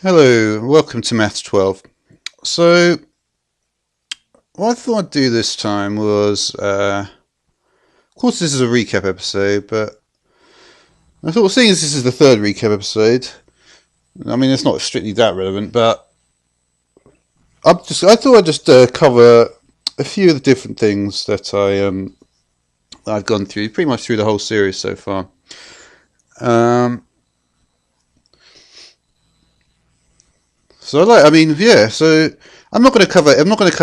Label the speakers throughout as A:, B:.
A: Hello, welcome to Maths 12. So, what I thought I'd do this time was, of course, this is a recap episode, but I thought, seeing as this is the third recap episode, I mean, it's not strictly that relevant, but I thought I'd just cover a few of the different things that I've gone through, pretty much through the whole series so far. Um, so I'm not going to cover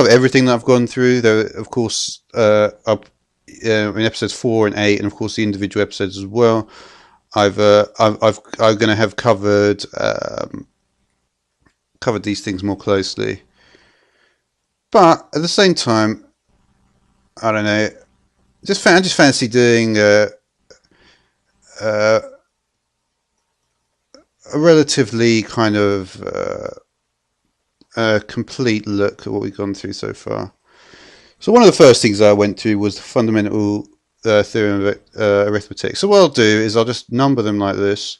A: everything that I've gone through. Though, of course, in episodes 4 and 8, and of course the individual episodes as well. I'm going to have covered these things more closely. But at the same time, I don't know. I just fancy doing uh, a relatively kind of complete look at what we've gone through so far. So one of the first things I went through was the fundamental theorem of arithmetic. So what I'll do is I'll just number them like this,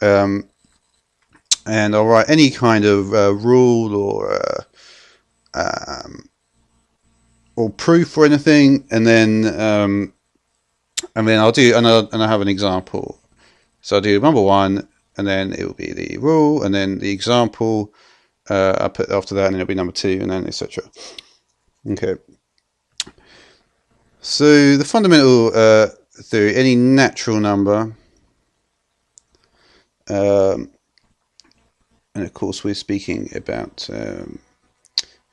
A: and I'll write any kind of rule or proof or anything, and then I'll have an example. So I'll do number one, and then it will be the rule, and then the example. I'll put after that, and then it'll be number two, and then etc. Okay. So the fundamental theory, any natural number, and of course we're speaking about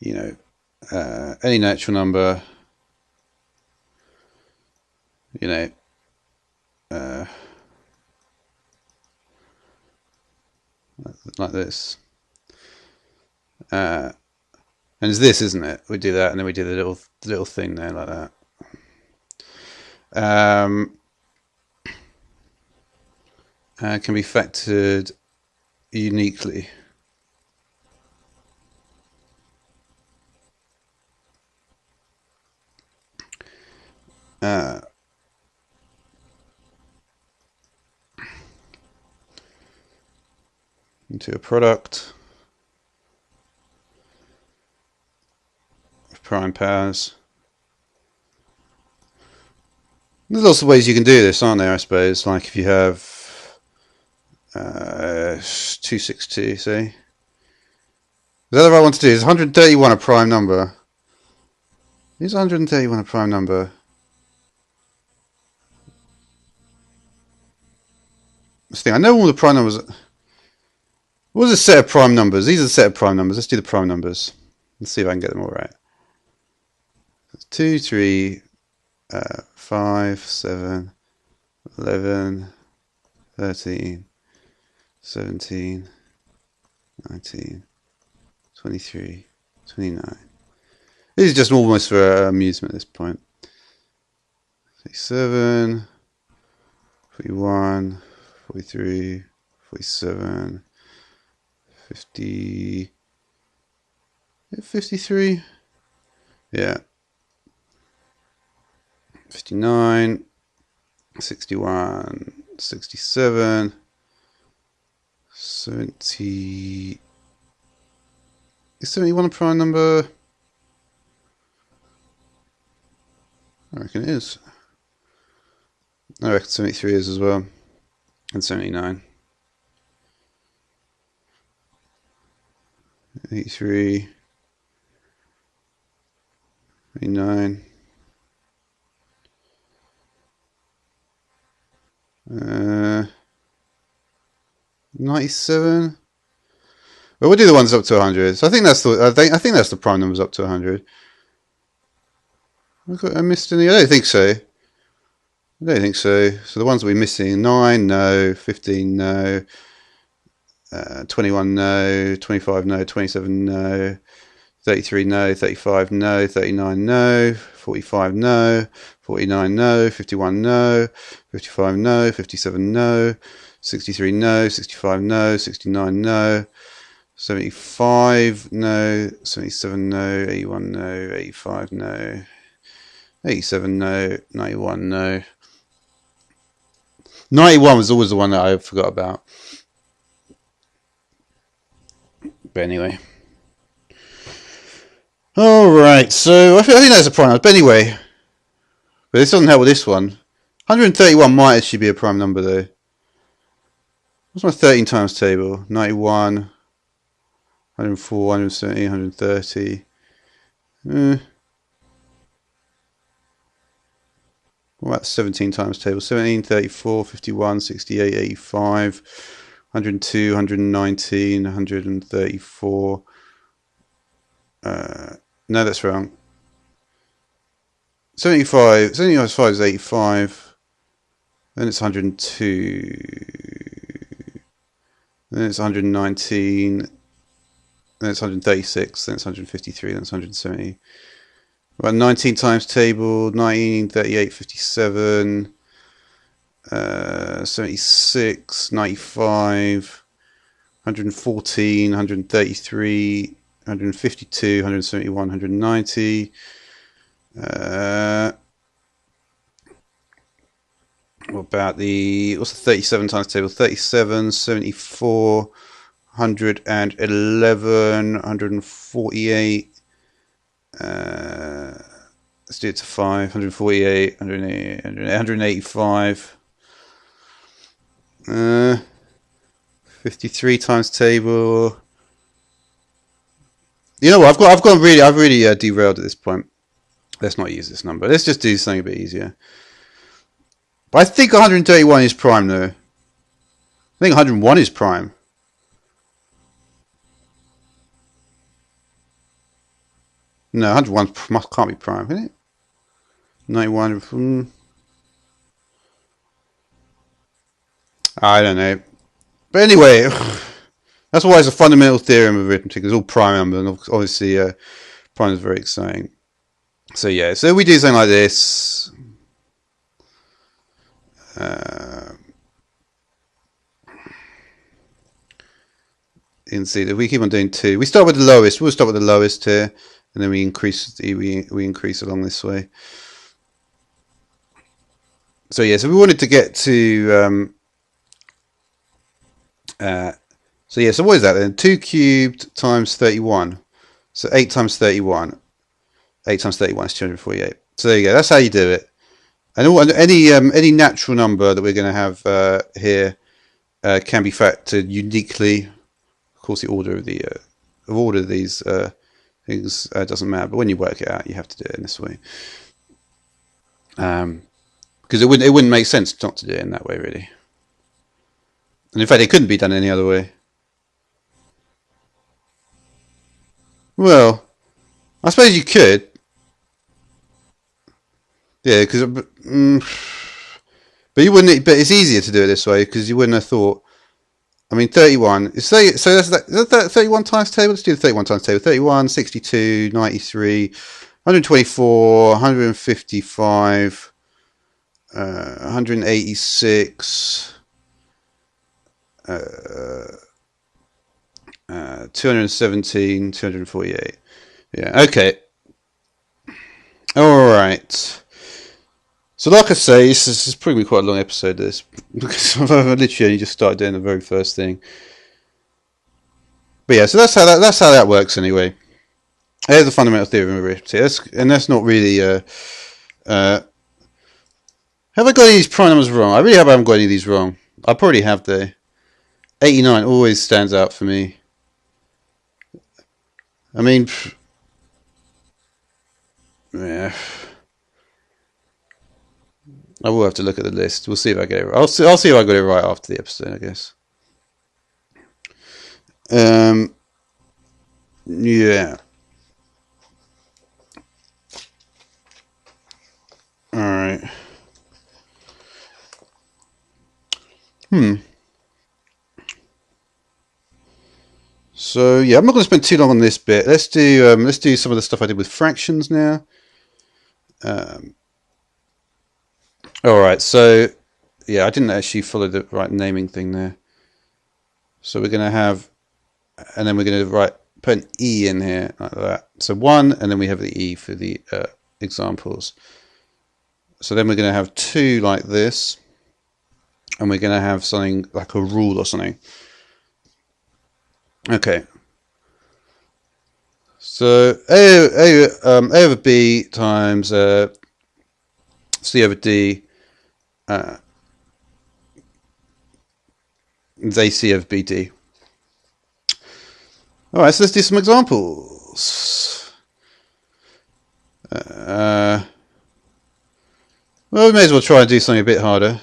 A: any natural number, like this. And it's this, isn't it? We do that, and then we do the little thing there like that. Can be factored uniquely. Into a product of prime powers. There's lots of ways you can do this, aren't there, I suppose? Like if you have 262, say. Is that the right one to do? Is 131 a prime number? Is 131 a prime number? Let's think. I know all the prime numbers. What is a set of prime numbers? These are the set of prime numbers. Let's do the prime numbers. Let's see if I can get them all right. 2, 3, 5, 7, 11, 13, 17, 19, 23, 29. This is just almost for amusement at this point. 37, 41, 43, 47, 50, 53, yeah, 59, 61, 67, 70. Is 71 a prime number? I reckon it is. I reckon 73 is as well. And 79. 83. 89. 97. Well, we'll do the ones up to 100. So I think that's the prime numbers up to 100. I missed any? I don't think so. So the ones we're missing: 9, no; 15, no; 21, no; 25, no; 27, no; 33, no; 35, no; 39, no; 45, no; 49, no; 51, no; 55, no; 57, no; 63, no; 65, no; 69, no; 75, no; 77, no; 81, no; 85, no; 87, no; 91, no. 91 was always the one that I forgot about. But anyway. Alright, so I think that's a prime number. But anyway, but this doesn't help with this one. 131 might actually be a prime number though. What's my 13 times table? 91, 104, 170, 130. What about 17 times table? 17, 34, 51, 68, 85, 102, 119, 134. No, that's wrong. 75 is 85. Then it's 102. Then it's 119. Then it's 136. Then it's 153. Then it's 170. About 19 times table, 19, 38, 57, 76, 95, 114, 133, 152, 171, 190. What about what's the 37 times table? 37, 74, 111, 148. Let's do it to 5, 148, 185. 53 times table. You know what? I've really derailed at this point. Let's not use this number. Let's just do something a bit easier. But I think 131 is prime though. I think 101 is prime. No, 101 can't be prime, can it? 91. I don't know. But anyway, that's why it's a fundamental theorem of arithmetic. It's all prime numbers, and obviously prime is very exciting. So yeah, so we do something like this. You can see that we keep on doing 2. We start with the lowest. We'll start with the lowest here, and then we increase along this way. So yeah, so we wanted to get to so yeah, so what is that then? 2 cubed times 31. So 8 times 31. 8 times 31 is 248. So there you go. That's how you do it. And any natural number that we're going to have here can be factored uniquely. Of course, the order of these things doesn't matter. But when you work it out, you have to do it in this way. Because it wouldn't make sense not to do it in that way, really. And in fact, it couldn't be done any other way. Well, I suppose you could. Yeah, because but you wouldn't. But it's easier to do it this way because you wouldn't have thought. I mean, 31. So that's that 31 times table. Let's do the 31 times table. 31, 62, 93, 124, 155, 186. 217, 248. Yeah, okay. Alright. So like I say, this is probably quite a long episode, this. Because I've literally only just started doing the very first thing. But yeah, so that's how that works anyway. There's the fundamental theorem of arithmetic. And that's not really... have I got any of these prime numbers wrong? I really haven't got any of these wrong. I probably have, though. 89 always stands out for me. I mean, yeah. I will have to look at the list. We'll see if I get it right. I'll see if I got it right after the episode, I guess. Yeah. Alright. So yeah, I'm not going to spend too long on this bit. Let's do some of the stuff I did with fractions now. All right, so yeah, I didn't actually follow the right naming thing there. So we're going to have, and then we're going to put an E in here like that. So 1, and then we have the E for the examples. So then we're going to have 2 like this, and we're going to have something like a rule or something. Okay. So A over B times C over D is AC over BD. Alright, so let's do some examples. Well, we may as well try and do something a bit harder.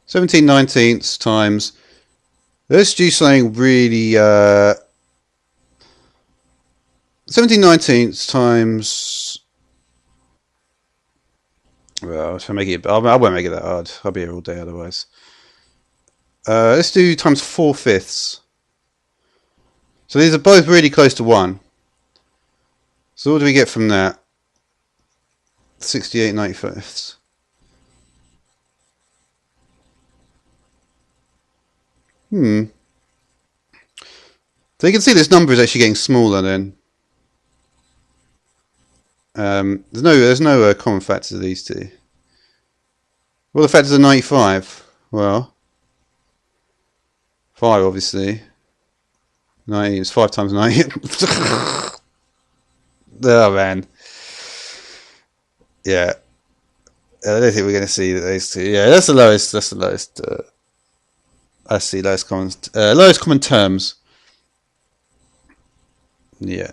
A: 17/19 times... Let's do something really... 17/19 times... Well, if I make it... I won't make it that hard. I'll be here all day otherwise. Let's do times 4/5. So these are both really close to 1. So what do we get from that? 68/95. So you can see this number is actually getting smaller then. There's no common factors of these two. Well, the factors are 95. Well, 5 obviously. 90 is 5 times 90. Oh man. Yeah. I don't think we're going to see those two. Yeah, that's the lowest. That's the lowest. I see lowest common terms. Yeah.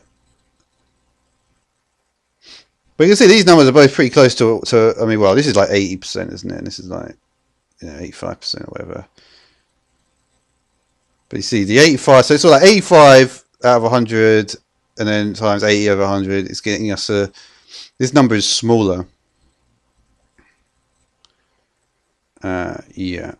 A: But you can see these numbers are both pretty close to I mean, well, this is like 80%, isn't it? And this is like, 85% or whatever. But you see the 85, so it's all like 85 out of 100, and then times 80 over 100. It's getting us this number is smaller. Yeah.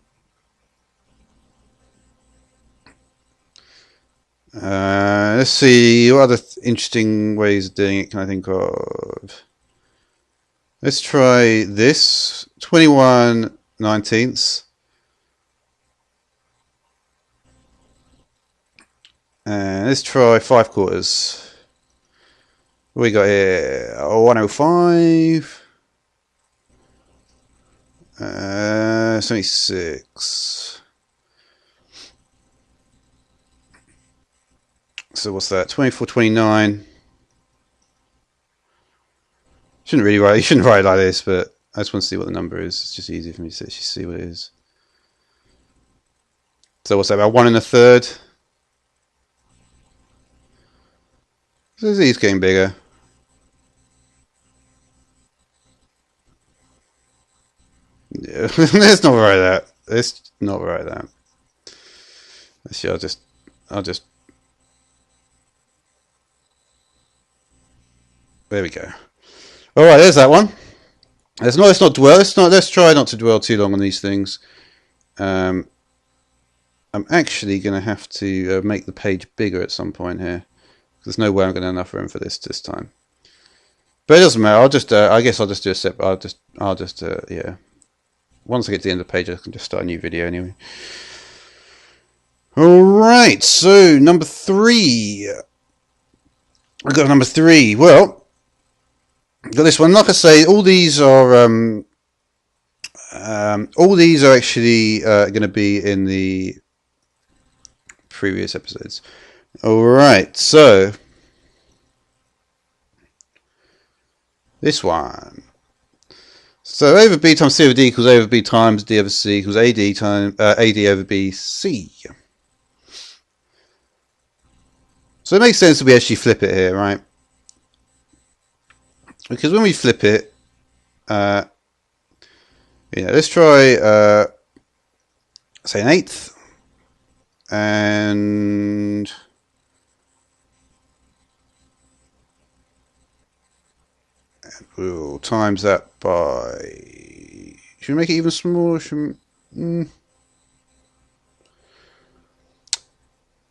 A: Let's see, what other interesting ways of doing it can I think of? Let's try this. 21/19. And let's try 5/4. What we got here? 105. 76. So what's that? 24/29. Shouldn't really write. You shouldn't write it like this, but I just want to see what the number is. It's just easier for me to actually see what it is. So what's that? About 1 1/3. So these getting bigger. Yeah, let's not write that. Let's not write that. Actually, I'll just. There we go. All right, there's that one. Let's not dwell. Let's try not to dwell too long on these things. I'm actually going to have to make the page bigger at some point here. There's no way I'm going to have enough room for this time. But it doesn't matter. I'll just. I guess I'll just do a separate. I'll just. Yeah. Once I get to the end of the page, I can just start a new video anyway. All right. So number 3. I've got number 3. Well, I've got this one. Like I say, all these are actually going to be in the previous episodes. All right. So this one. So A over B times C over D equals A over B times D over C equals AD times AD over BC. So it makes sense that we actually flip it here, right? Because when we flip it, let's try say 1/8, and we'll times that by. Should we make it even smaller?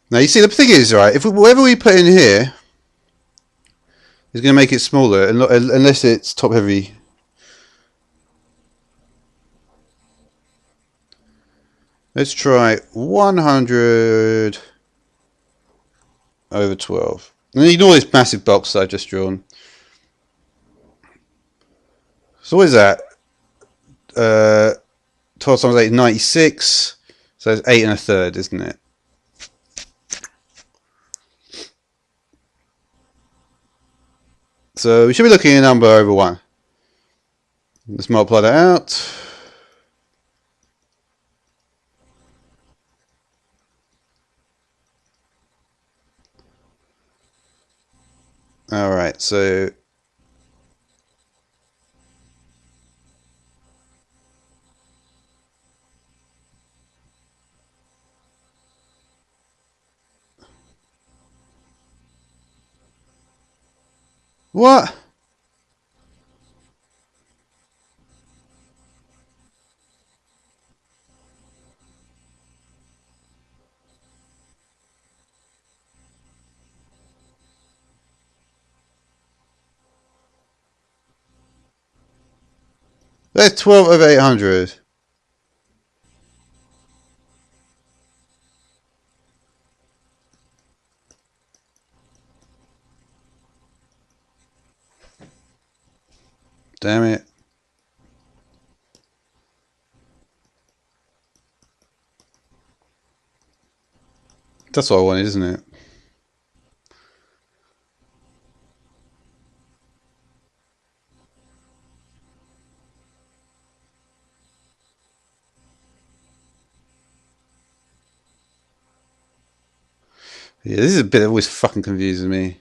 A: Now you see the thing is, right, if whatever we put in here is going to make it smaller, unless it's top heavy. Let's try 100 over 12. And ignore this massive box that I've just drawn. So what is that? 12 times 8 is 96. So it's 8 1/3, isn't it? So we should be looking at a number over 1. Let's multiply that out. Alright, so what? That's 12 over 800. Damn it. That's what I wanted, isn't it? Yeah, this is a bit that always fucking confuses me.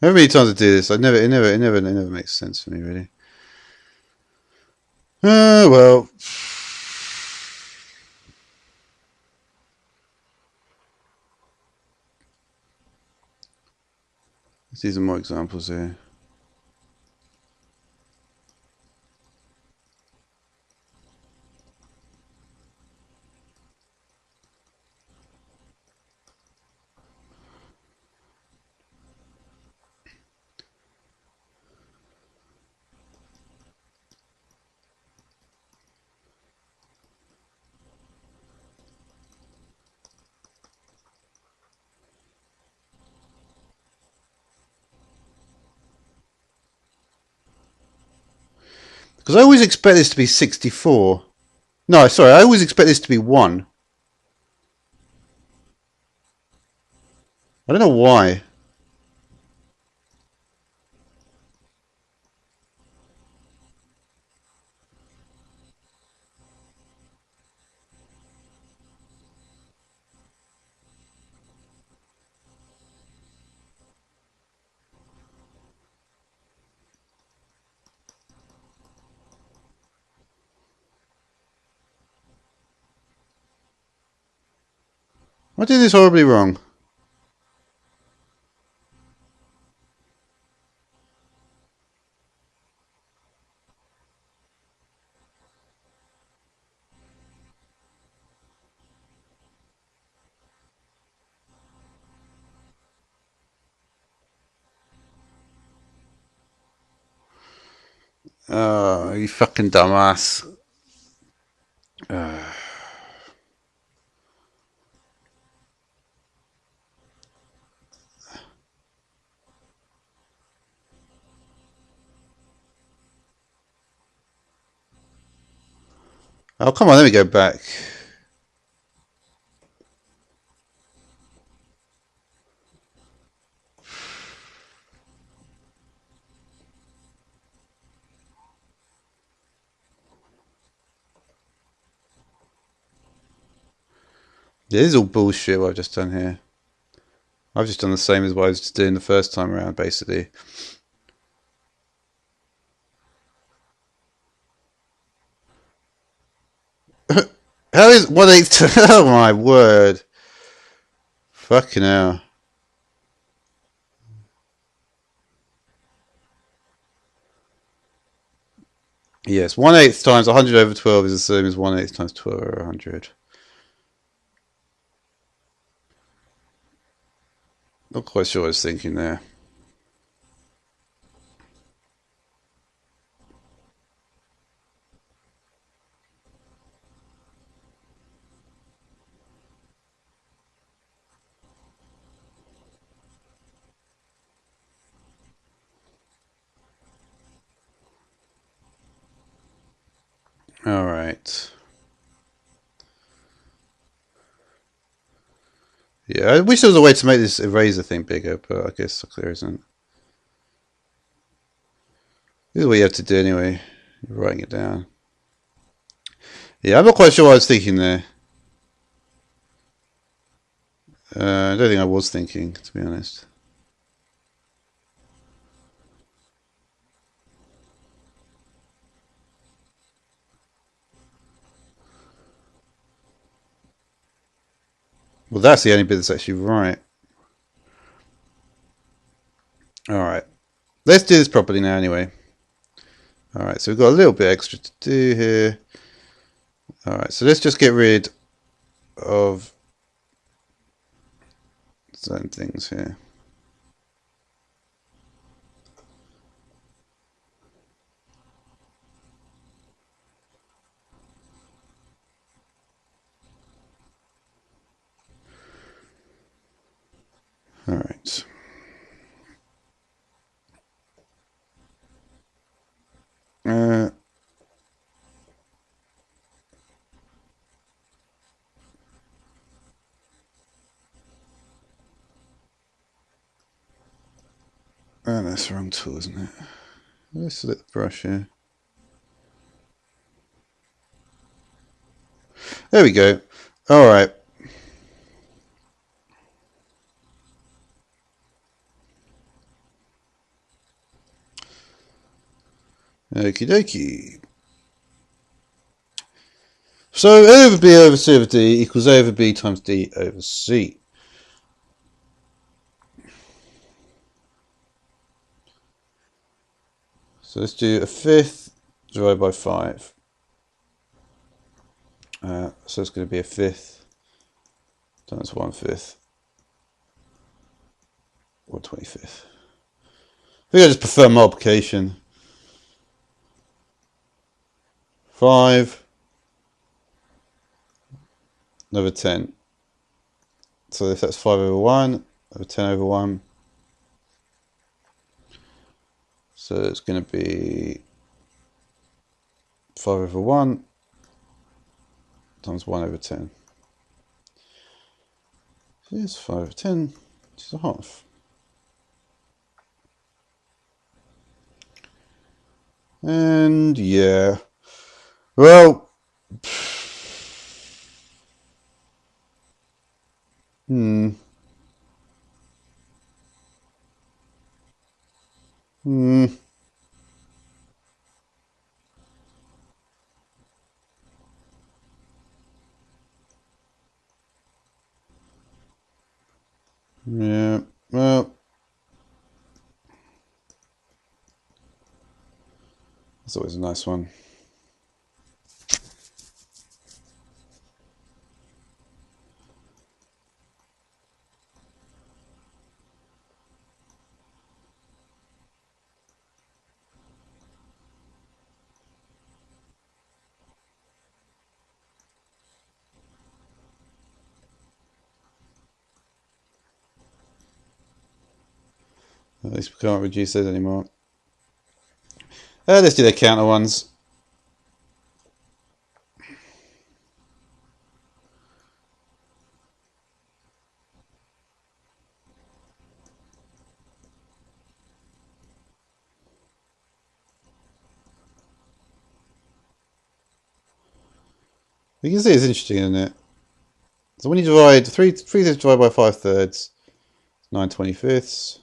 A: How many times I do this? It never makes sense for me, really. Well. Let's see some more examples here. Because I always expect this to be 64. No, sorry, I always expect this to be 1. I don't know why. I did this horribly wrong. Oh, you fucking dumbass. Oh, come on, let me go back. Yeah, this is all bullshit what I've just done here. I've just done the same as what I was doing the first time around, basically. How is 1/8? Oh my word. Fucking hell. Yes, 1/8 times 100 over 12 is the same as 1/8 times 12 over 100. Not quite sure what I was thinking there. Alright. Yeah, I wish there was a way to make this eraser thing bigger, but I guess there isn't. This is what you have to do anyway. You're writing it down. Yeah, I'm not quite sure what I was thinking there. I don't think I was thinking, to be honest. Well, that's the only bit that's actually right. Alright. Let's do this properly now anyway. Alright, so we've got a little bit extra to do here. Alright, so let's just get rid of certain things here. Alright. That's the wrong tool, isn't it? Let's select the brush here. There we go. Alright. Okie dokie. So over B over C over D equals A over B times D over C. So let's do a fifth divided by 5. So it's going to be a fifth times 1/5 or 25th. I think I just prefer multiplication. 5 over 10. So if that's 5 over 1 over 10 over 1. So it's going to be 5 over 1 times 1 over 10. So it's 5 over 10, which is a half. And yeah, well, Hmm. Yeah, well, that's always a nice one. At least we can't reduce those anymore. Let's do the counter ones. You can see it's interesting, isn't it? So when you divide 3 thirds divided by 5 thirds, 9/25ths.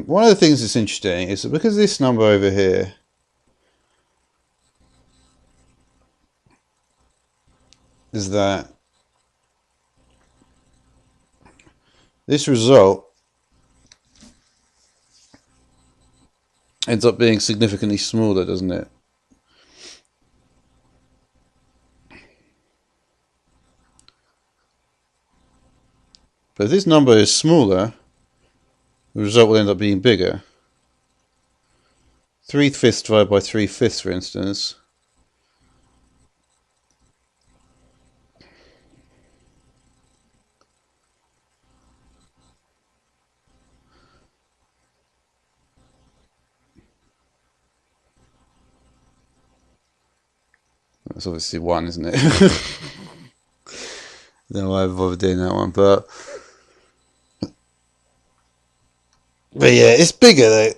A: One of the things that's interesting is that because this number over here is that this result ends up being significantly smaller, doesn't it? But if this number is smaller, the result will end up being bigger. 3/5 divided by 3/5, for instance. It's obviously 1, isn't it? Don't know why I bothered doing that one, but yeah, it's bigger though.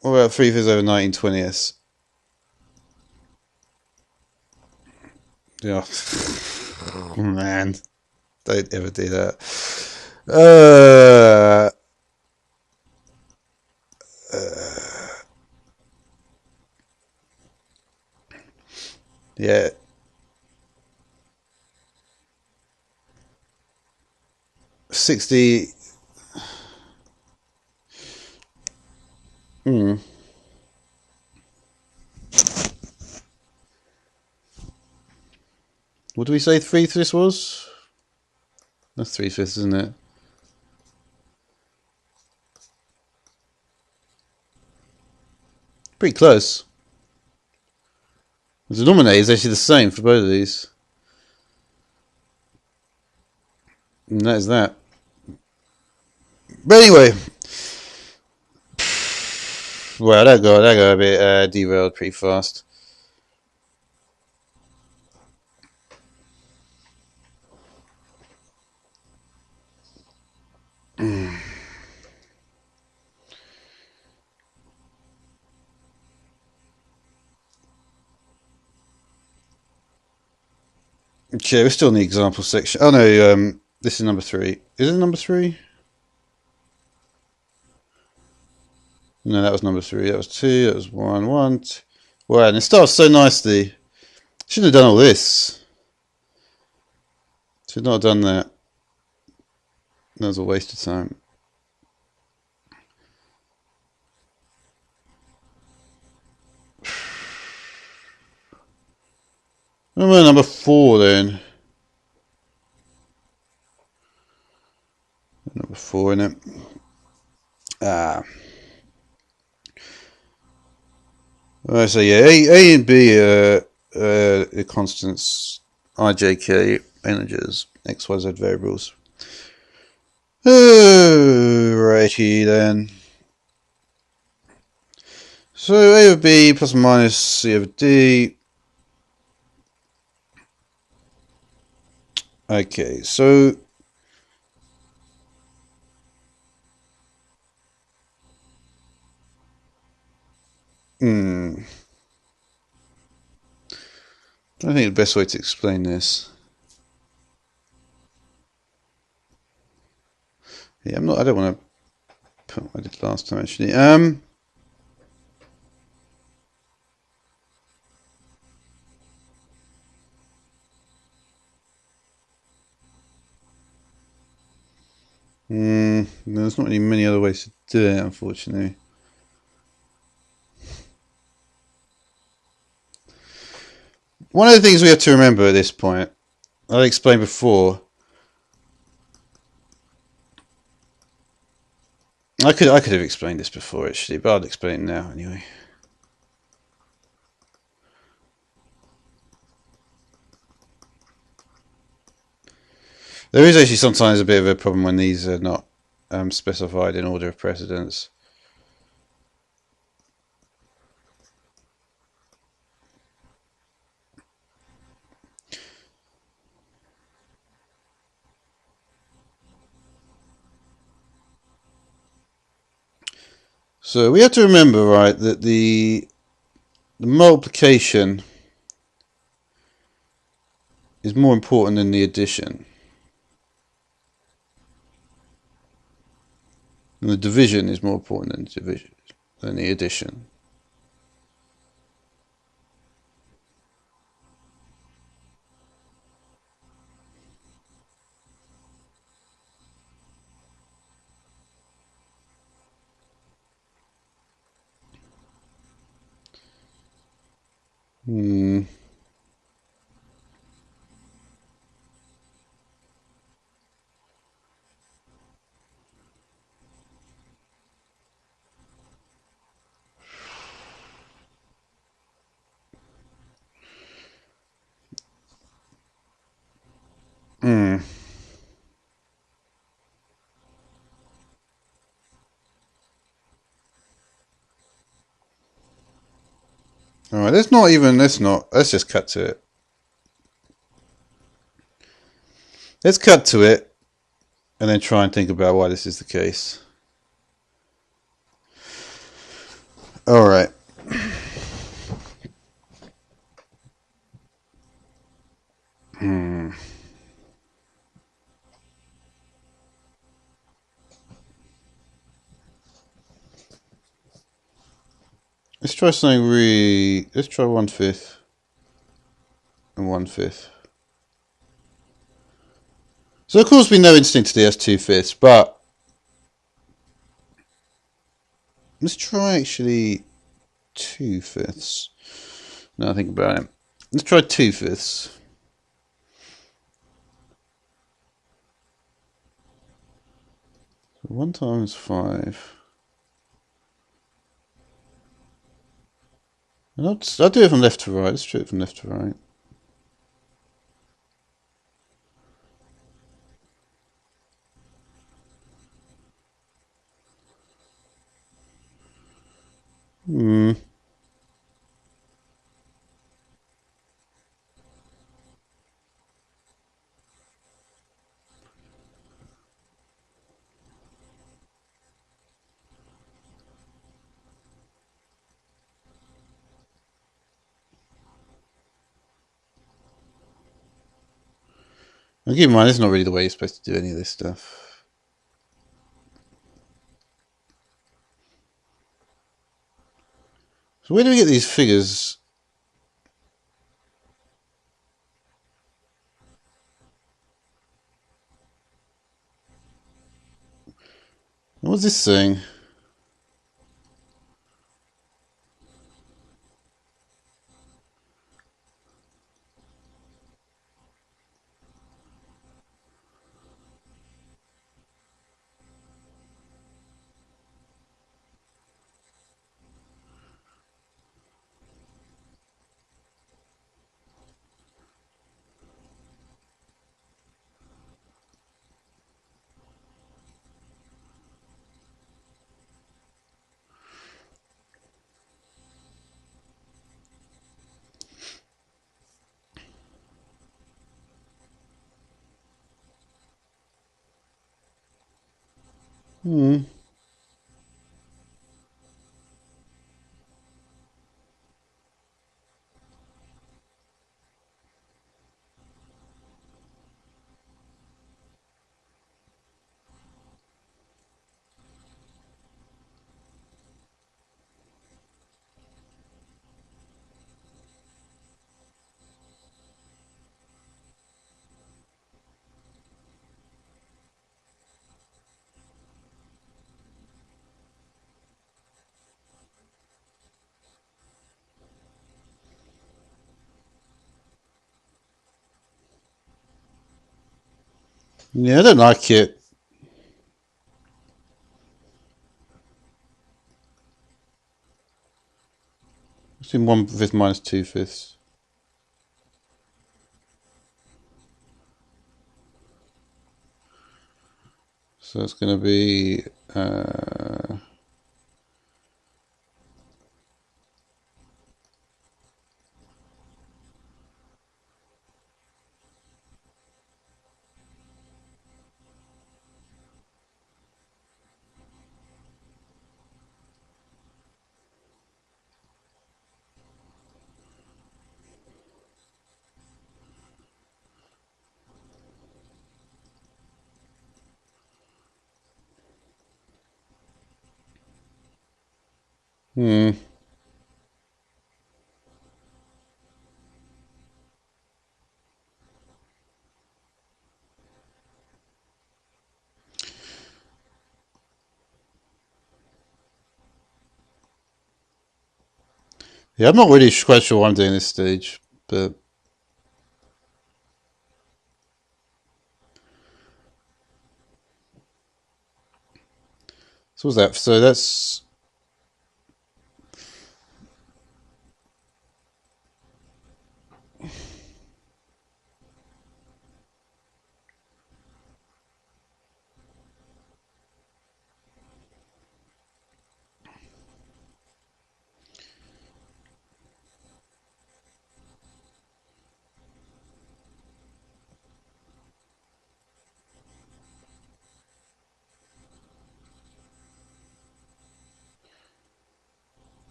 A: What about 3/5 over 19/20? Yeah. Oh, man. Don't ever do that. Yeah. 60. What do we say 3/5 was? That's 3/5, isn't it? Pretty close. The denominator is actually the same for both of these. And that is that. But anyway. Well, that got a bit derailed pretty fast. Okay, we're still in the example section. Oh no, this is number 3. Is it number 3? No, that was number 3. That was 2. That was 1. 1. 2. Wow, and it starts so nicely. Shouldn't have done all this. Should not have done that. That was a waste of time. Remember number 4 then. Number 4 in it. Right, so yeah, A and B are the constants, IJK integers, XYZ variables. Righty then. So A over B plus or minus C over D. Okay, so I think the best way to explain this. Yeah, I don't want to put what I did last time actually. There's not really many other ways to do it, unfortunately. One of the things we have to remember at this point, I explained before. I could have explained this before actually, but I'll explain it now anyway. There is actually sometimes a bit of a problem when these are not specified in order of precedence. So we have to remember, right, that the multiplication is more important than the addition. And the division is more important than the addition. Alright, let's just cut to it. Let's cut to it and then try and think about why this is the case. Alright. Let's try something let's try 1/5 and 1/5. So of course we know instinctively that's 2/5, but let's try actually 2/5. Now I think about it. Let's try 2/5. 1 times 5. I'll do it from left to right. Let's do it from left to right. Hmm. And keep in mind, it's not really the way you're supposed to do any of this stuff. So where do we get these figures? What's this saying? Hmm. Yeah, I don't like it. It's in 1/5 minus 2/5. So it's going to be hmm. Yeah, I'm not really quite sure what I'm doing this stage, but so what's that? So that's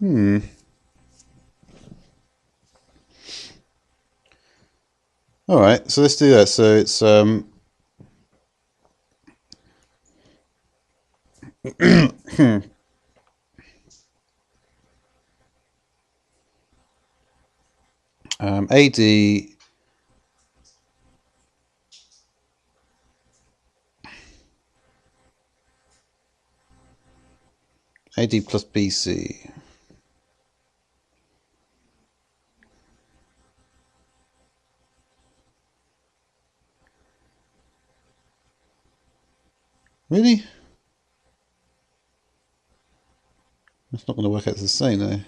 A: All right, so let's do that. So it's 80 AD plus BC. Really? It's not going to work out the same though.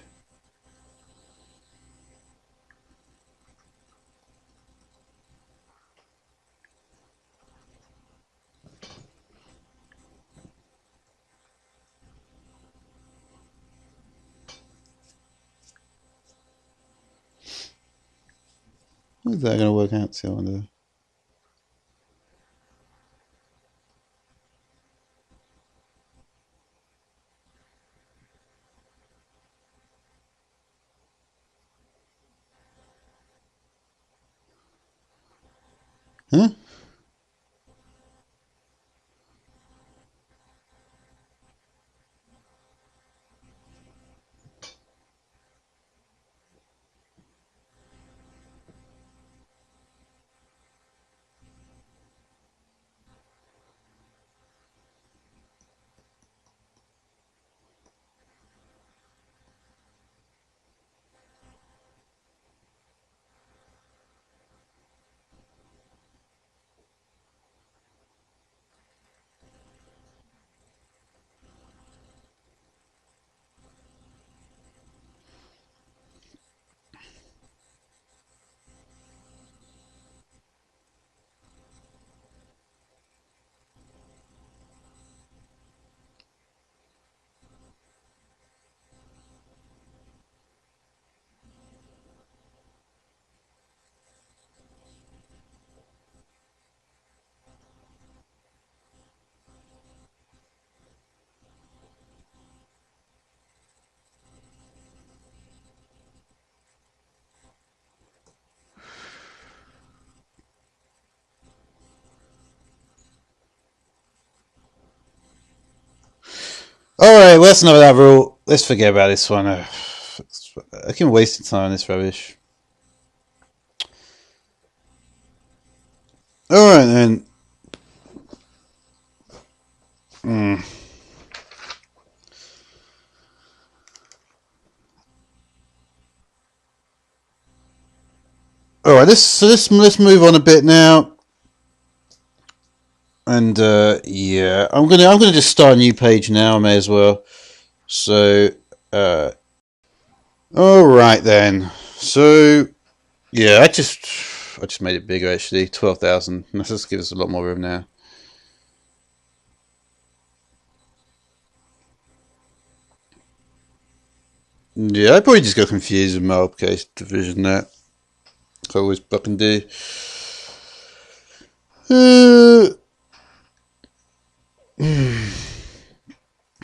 A: What is that going to work out to, I wonder? Huh? Alright, well, that's another rule. Let's forget about this one. I can waste time on this rubbish. Alright then. Alright, let's move on a bit now. And yeah, I'm gonna just start a new page now. I may as well. So all right then. So yeah, I just made it bigger actually. 12,000. Let's just give us a lot more room now. Yeah, I probably just got confused with my case division. That I always fucking do.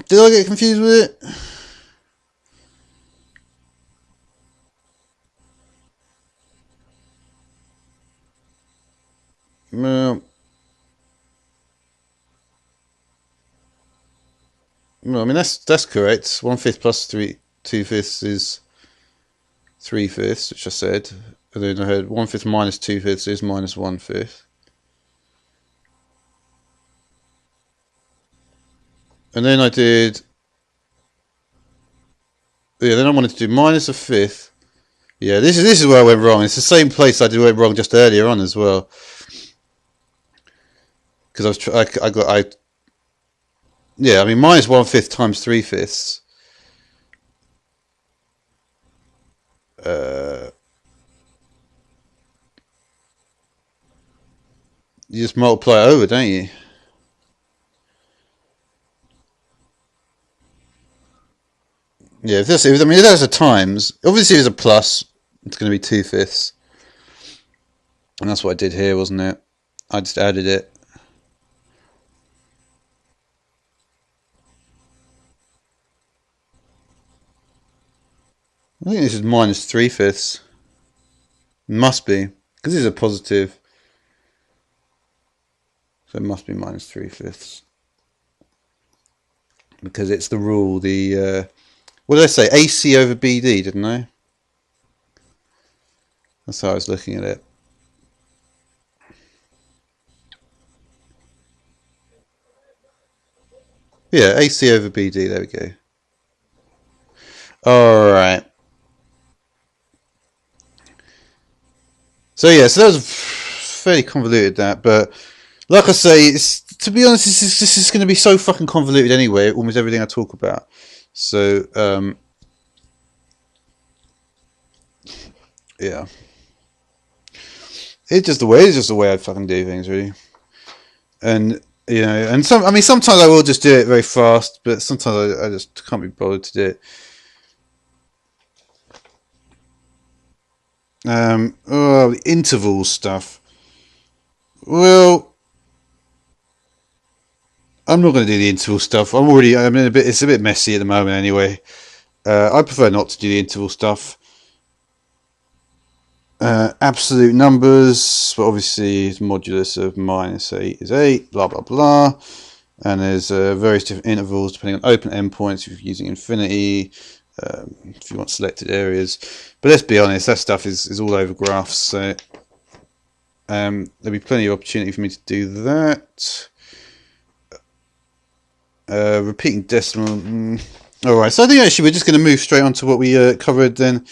A: Did I get confused with it? Well, I mean that's correct. 1/5 plus 2/5 is 3/5, which I said. And then I had 1/5 minus 2/5 is minus 1/5. And then I did. Yeah, then I wanted to do minus a fifth. Yeah, this is where I went wrong. It's the same place I went wrong just earlier on as well. Because yeah, I mean minus 1/5 times 3/5. You just multiply it over, don't you? Yeah, I mean, if that's a times, obviously if it's a plus, it's going to be 2/5, and that's what I did here, wasn't it? I just added it. I think this is minus 3/5. Must be, because this is a positive. So it must be minus 3/5. Because it's the rule, what did I say? AC over BD, didn't I? That's how I was looking at it. Yeah, AC over BD, there we go. Alright. So yeah, so that was fairly convoluted, that, but like I say, to be honest, this is going to be so fucking convoluted anyway, almost everything I talk about. So, yeah. It's just the way I fucking do things, really. And, you know, and sometimes I will just do it very fast, but sometimes I just can't be bothered to do it. The interval stuff. Well, I'm not going to do the interval stuff. It's a bit messy at the moment anyway. I prefer not to do the interval stuff. Absolute numbers, but obviously the modulus of minus 8 is 8, blah blah blah. And there's various different intervals depending on open endpoints if you're using infinity, if you want selected areas. But let's be honest, that stuff is all over graphs, so there'll be plenty of opportunity for me to do that. Repeating decimal. Alright, so I think actually we're just going to move straight on to what we covered then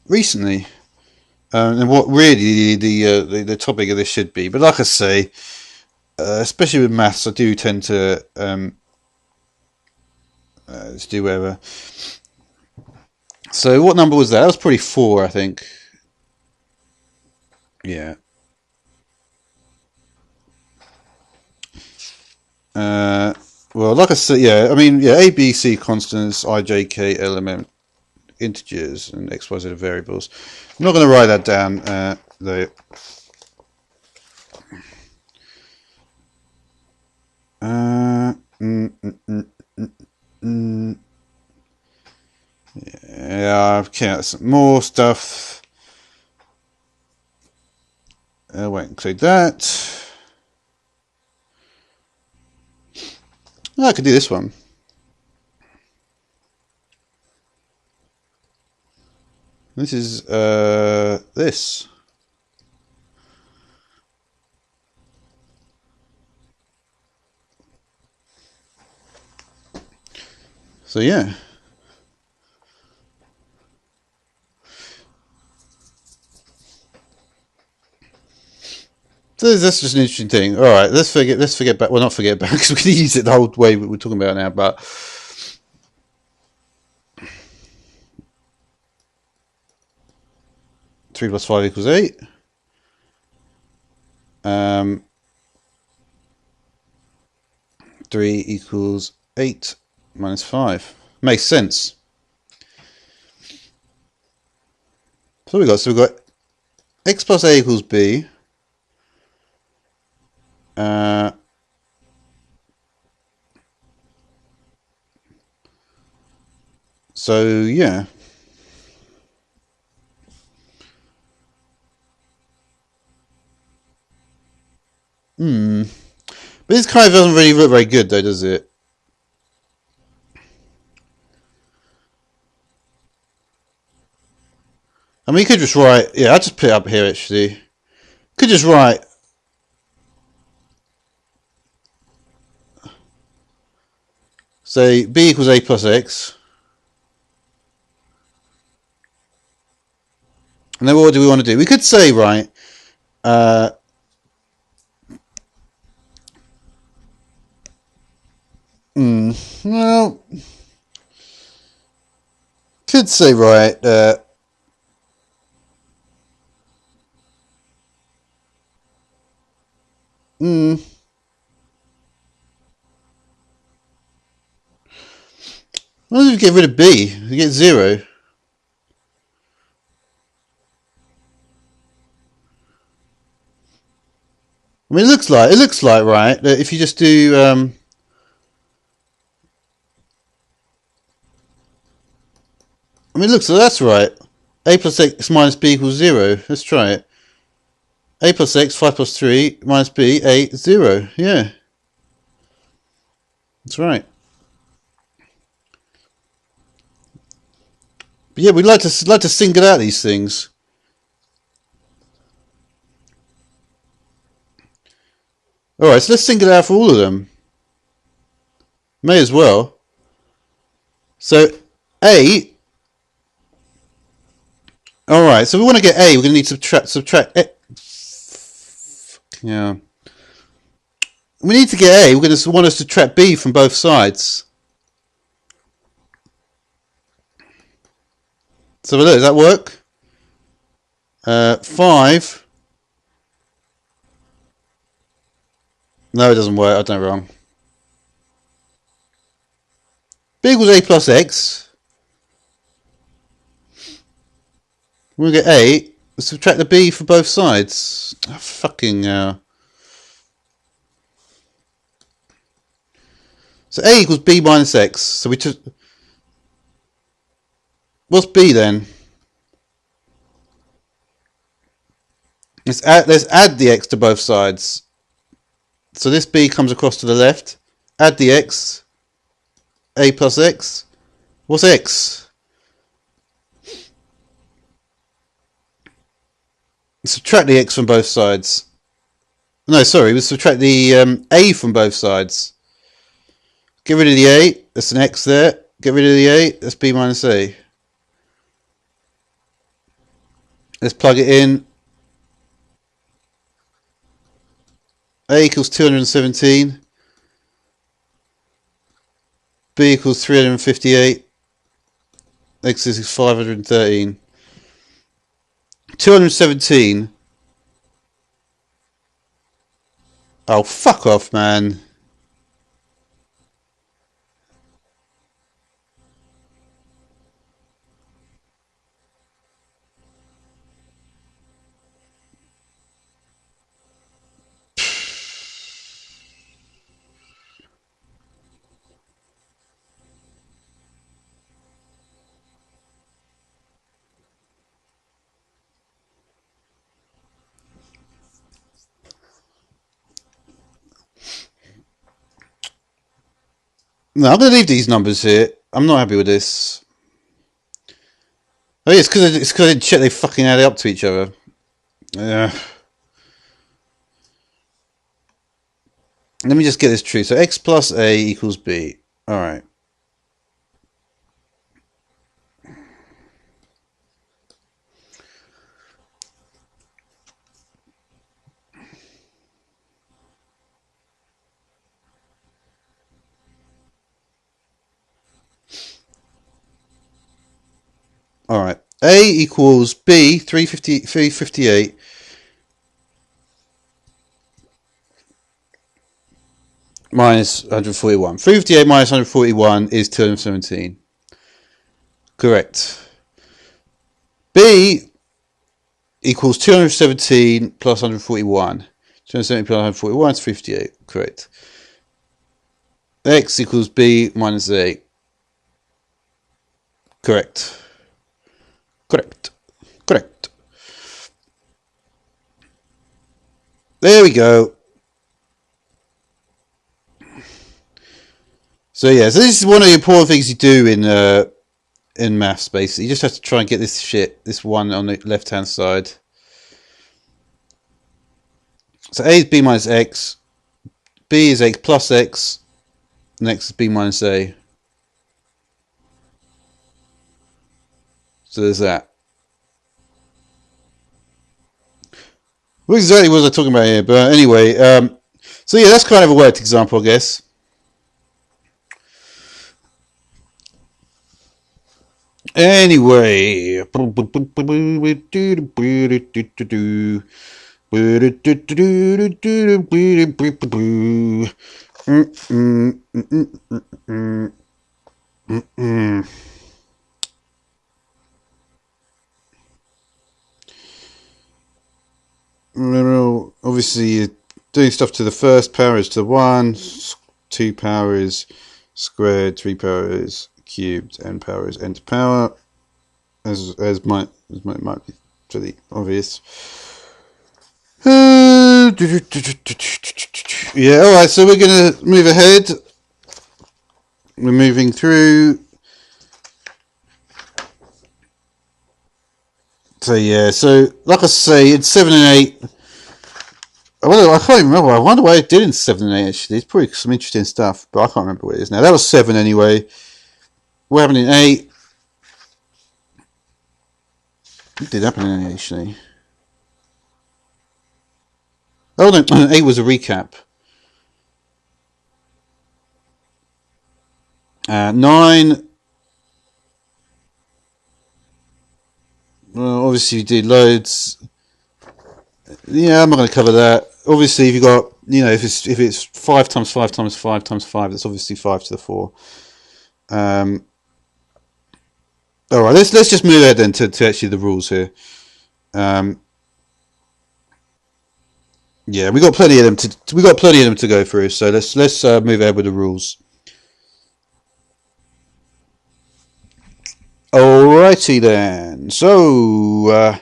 A: recently. And what really the topic of this should be. But like I say, especially with maths, I do tend to just do whatever. So what number was that? That was probably 4, I think. Yeah. Well, like I said, yeah, I mean, yeah, A, B, C constants, I, J, K, element, integers, and X, Y, Z variables. I'm not going to write that down, though. Yeah, okay, some more stuff. I won't include that. Oh, I could do this one. This is this. So yeah. So that's just an interesting thing. All right, let's forget back. Well, not forget back because we can use it the whole way we're talking about now. But 3 plus 5 equals 8. 3 equals 8 minus 5. Makes sense. So we've got x plus a equals b. So yeah. But this kind of doesn't really look very good, though, does it? I mean, you could just write. Yeah, I'll just put it up here. Actually, could just write. Say b equals a plus x. And then what do we want to do? We could say, right, well, could say, right, what if we get rid of b? We get 0. I mean, it looks like right that if you just do mean, look, so that's right. A plus x minus b equals 0. Let's try it. A plus x, 5 plus 3, minus b, 8, 0. Yeah. That's right. But yeah, we'd like to single out these things. Alright, so let's single it out for all of them. May as well. So, A. Alright, so we want to get A, we're going to need to subtract. Yeah. We need to get A, we're going to want to subtract B from both sides. So look, does that work? 5. No, it doesn't work. I've done it wrong. B equals A plus X. We're going to get A. Subtract the B for both sides. Oh, fucking hell. So A equals B minus X. So we took... What's B then? Let's add the X to both sides. So this B comes across to the left. Add the X. A plus X. What's X? Subtract the X from both sides. No, sorry, we subtract the A from both sides. Get rid of the A. That's an X there. Get rid of the A. That's B minus A. Let's plug it in. A equals 217. B equals 358. X is 513. 217. Oh, fuck off, man. No, I'm going to leave these numbers here. I'm not happy with this. Oh yeah, it's because I didn't check they fucking add up to each other. Let me just get this true. So X plus A equals B. Alright. Alright. A equals B, 358. Minus 141. 358 minus 141 is 217. Correct. B equals 217 plus 141. 217 plus 141 is 58. Correct. X equals B minus A. Correct. Correct. Correct. There we go. So yeah, so this is one of the important things you do in maths. Basically, you just have to try and get this one on the left hand side. So A is B minus X, B is X plus X, and X is B minus A. So there's that. What exactly was I talking about here? But anyway, so yeah, that's kind of a worked example, I guess. Anyway, obviously you're doing stuff to the first power is to 1, 2 power is squared, 3 power is cubed, n power is n to power. might be pretty obvious. Yeah, alright, so we're going to move ahead. We're moving through. So yeah, so like I say, it's 7 and 8. I can't even remember. I wonder why it did in 7 and 8 actually. It's probably some interesting stuff, but I can't remember what it is now. That was 7 anyway. What happened in 8? What did happen in 8 actually? Oh no, 8 was a recap. 9. Well, obviously you did loads. Yeah, I'm not going to cover that. Obviously, if you got, if it's 5 times 5 times 5 times 5, that's obviously 5 to the 4. All right, let's just move ahead then to actually the rules here. Yeah, we got plenty of them to go through. So let's move ahead with the rules. Alrighty then. So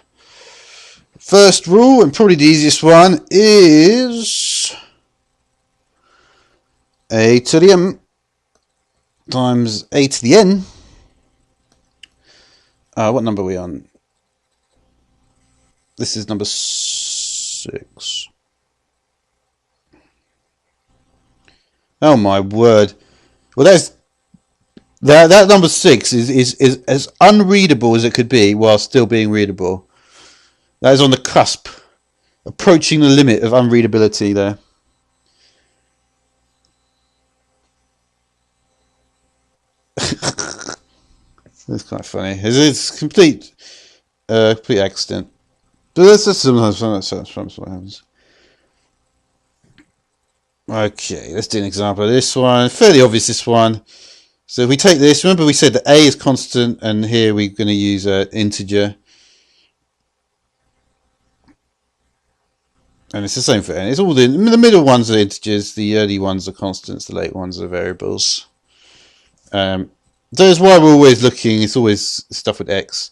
A: first rule, and probably the easiest one, is a to the m times a to the n. What number are we on? This is number 6. Oh my word! Well, that number 6 is as unreadable as it could be while still being readable. That is on the cusp, approaching the limit of unreadability there. That's kind of funny. It's complete accident. But that's just sometimes what happens. Okay, let's do an example of this one. Fairly obvious, this one. So if we take this, remember we said that a is constant, and here we're going to use an integer. And it's the same for n. It's all the middle ones are integers, the early ones are constants, the late ones are variables. So that's why we're always looking. It's always stuff with x.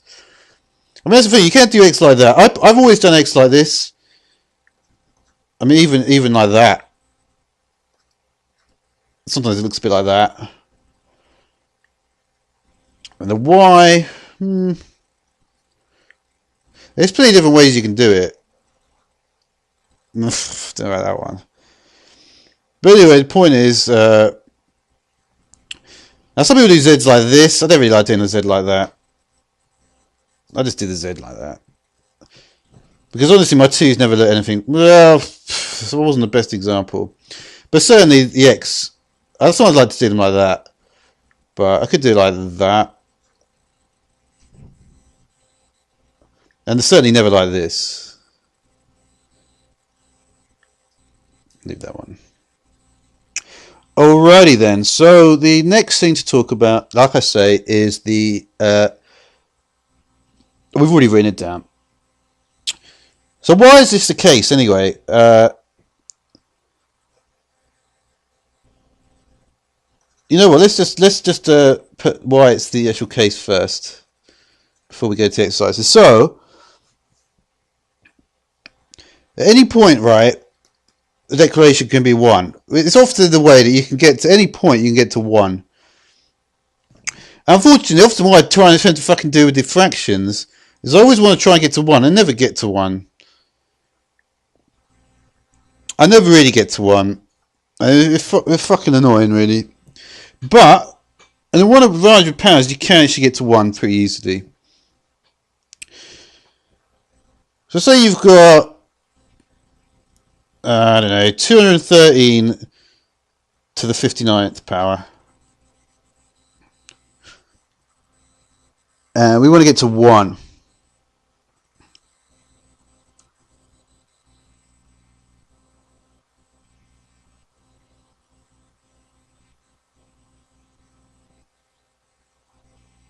A: I mean, that's the thing. You can't do x like that. I've always done x like this. I mean, even like that. Sometimes it looks a bit like that. And the y. There's plenty of different ways you can do it. Don't know about that one. But anyway, the point is, now some people do z's like this. I don't really like doing a z like that. I just do the z like that. Because honestly, my 2's never looked anything. Well, it wasn't the best example. But certainly the x. I sometimes like to do them like that. But I could do it like that. And they're certainly never like this. Leave that one. Alrighty then. So the next thing to talk about, like I say, is the... we've already written it down. So why is this the case anyway? You know what? Let's just put why it's the actual case first before we go to exercises. So at any point, right, the declaration can be 1. It's often the way that you can get to any point. You can get to 1. Unfortunately, often what I try and attempt to fucking do with the fractions is I always want to try and get to 1. I never get to 1. I never really get to 1. It's fucking annoying, really. But, and in one of £100, you can actually get to 1 pretty easily. So say you've got, I don't know, 213 to the 59th power. And we want to get to 1.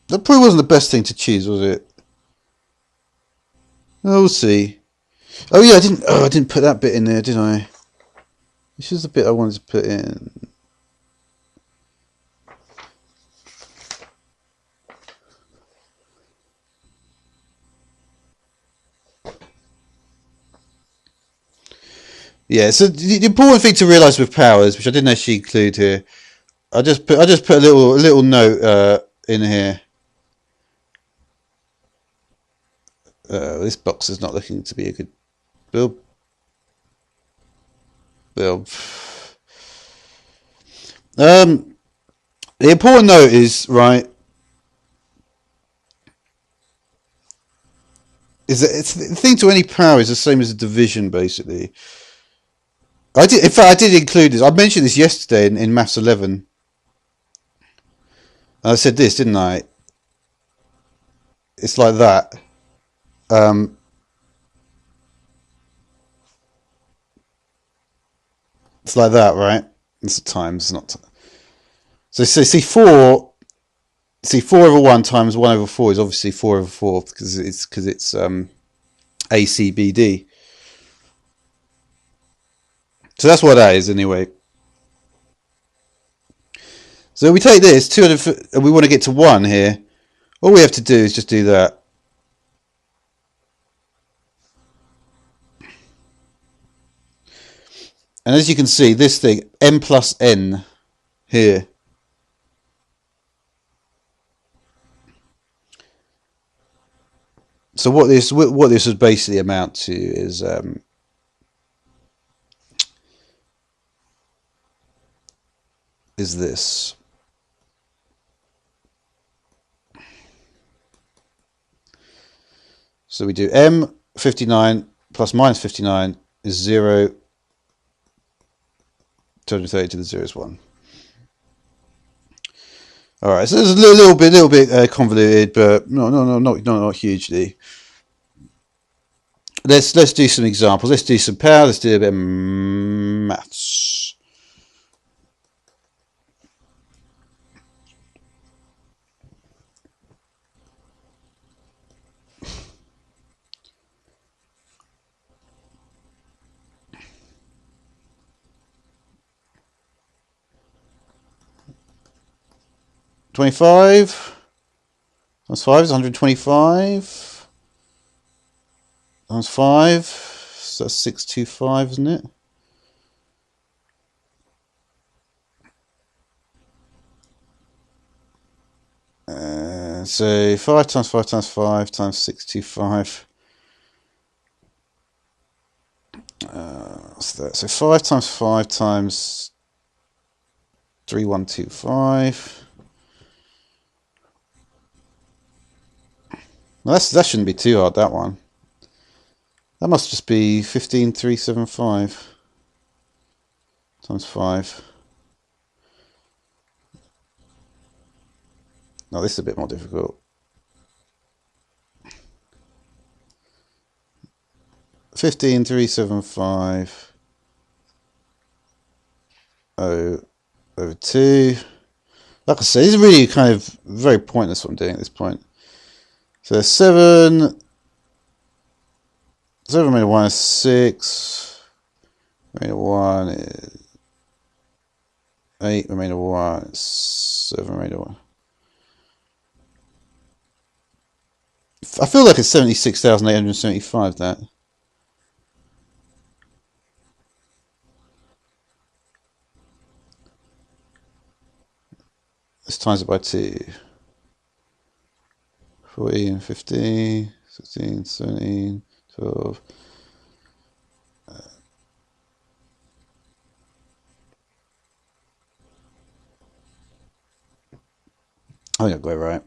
A: That probably wasn't the best thing to choose, was it? Oh, we'll see. Oh yeah, I didn't put that bit in there, did I? This is the bit I wanted to put in. Yeah, so the important thing to realise with powers, which I didn't actually include here, I just put a little note in here. This box is not looking to be a good build. The important note is right. Is that it's the thing to any power is the same as a division, basically. In fact, I did include this. I mentioned this yesterday in Maths 11. And I said this, didn't I? It's like that. It's like that, right? It's times, not. So see 4 over 1 times 1 over 4 is obviously 4 over 4 because it's ACBD. So that's what that is anyway. So we take this 200 and we want to get to 1 here. All we have to do is just do that. And as you can see, this thing, m plus n here. So what this would basically amount to is this. So we do m59 plus minus 59 is 0. 230 to the 0 is 1. All right, so it's a little bit convoluted, but not hugely. Let's do some examples. Let's do some power. Let's do a bit of maths. $25 times 5 is 125 times 5, so that's 625, isn't it? So 5 times 5 times 5 times 625. What's that? So 5 times 5 times 3125. Well, that shouldn't be too hard, that one. That must just be 15375 times 5. No, this is a bit more difficult. 15375 over 2. Like I say, this is really kind of very pointless what I'm doing at this point. So 7 remainder 1 is 6. Remainder 1 is 8. Remainder 1 is 7. Remainder 1. I feel like it's 76,875, that. Let's times it by 2. 14, 15, 16, 17, 12. I think I got it right.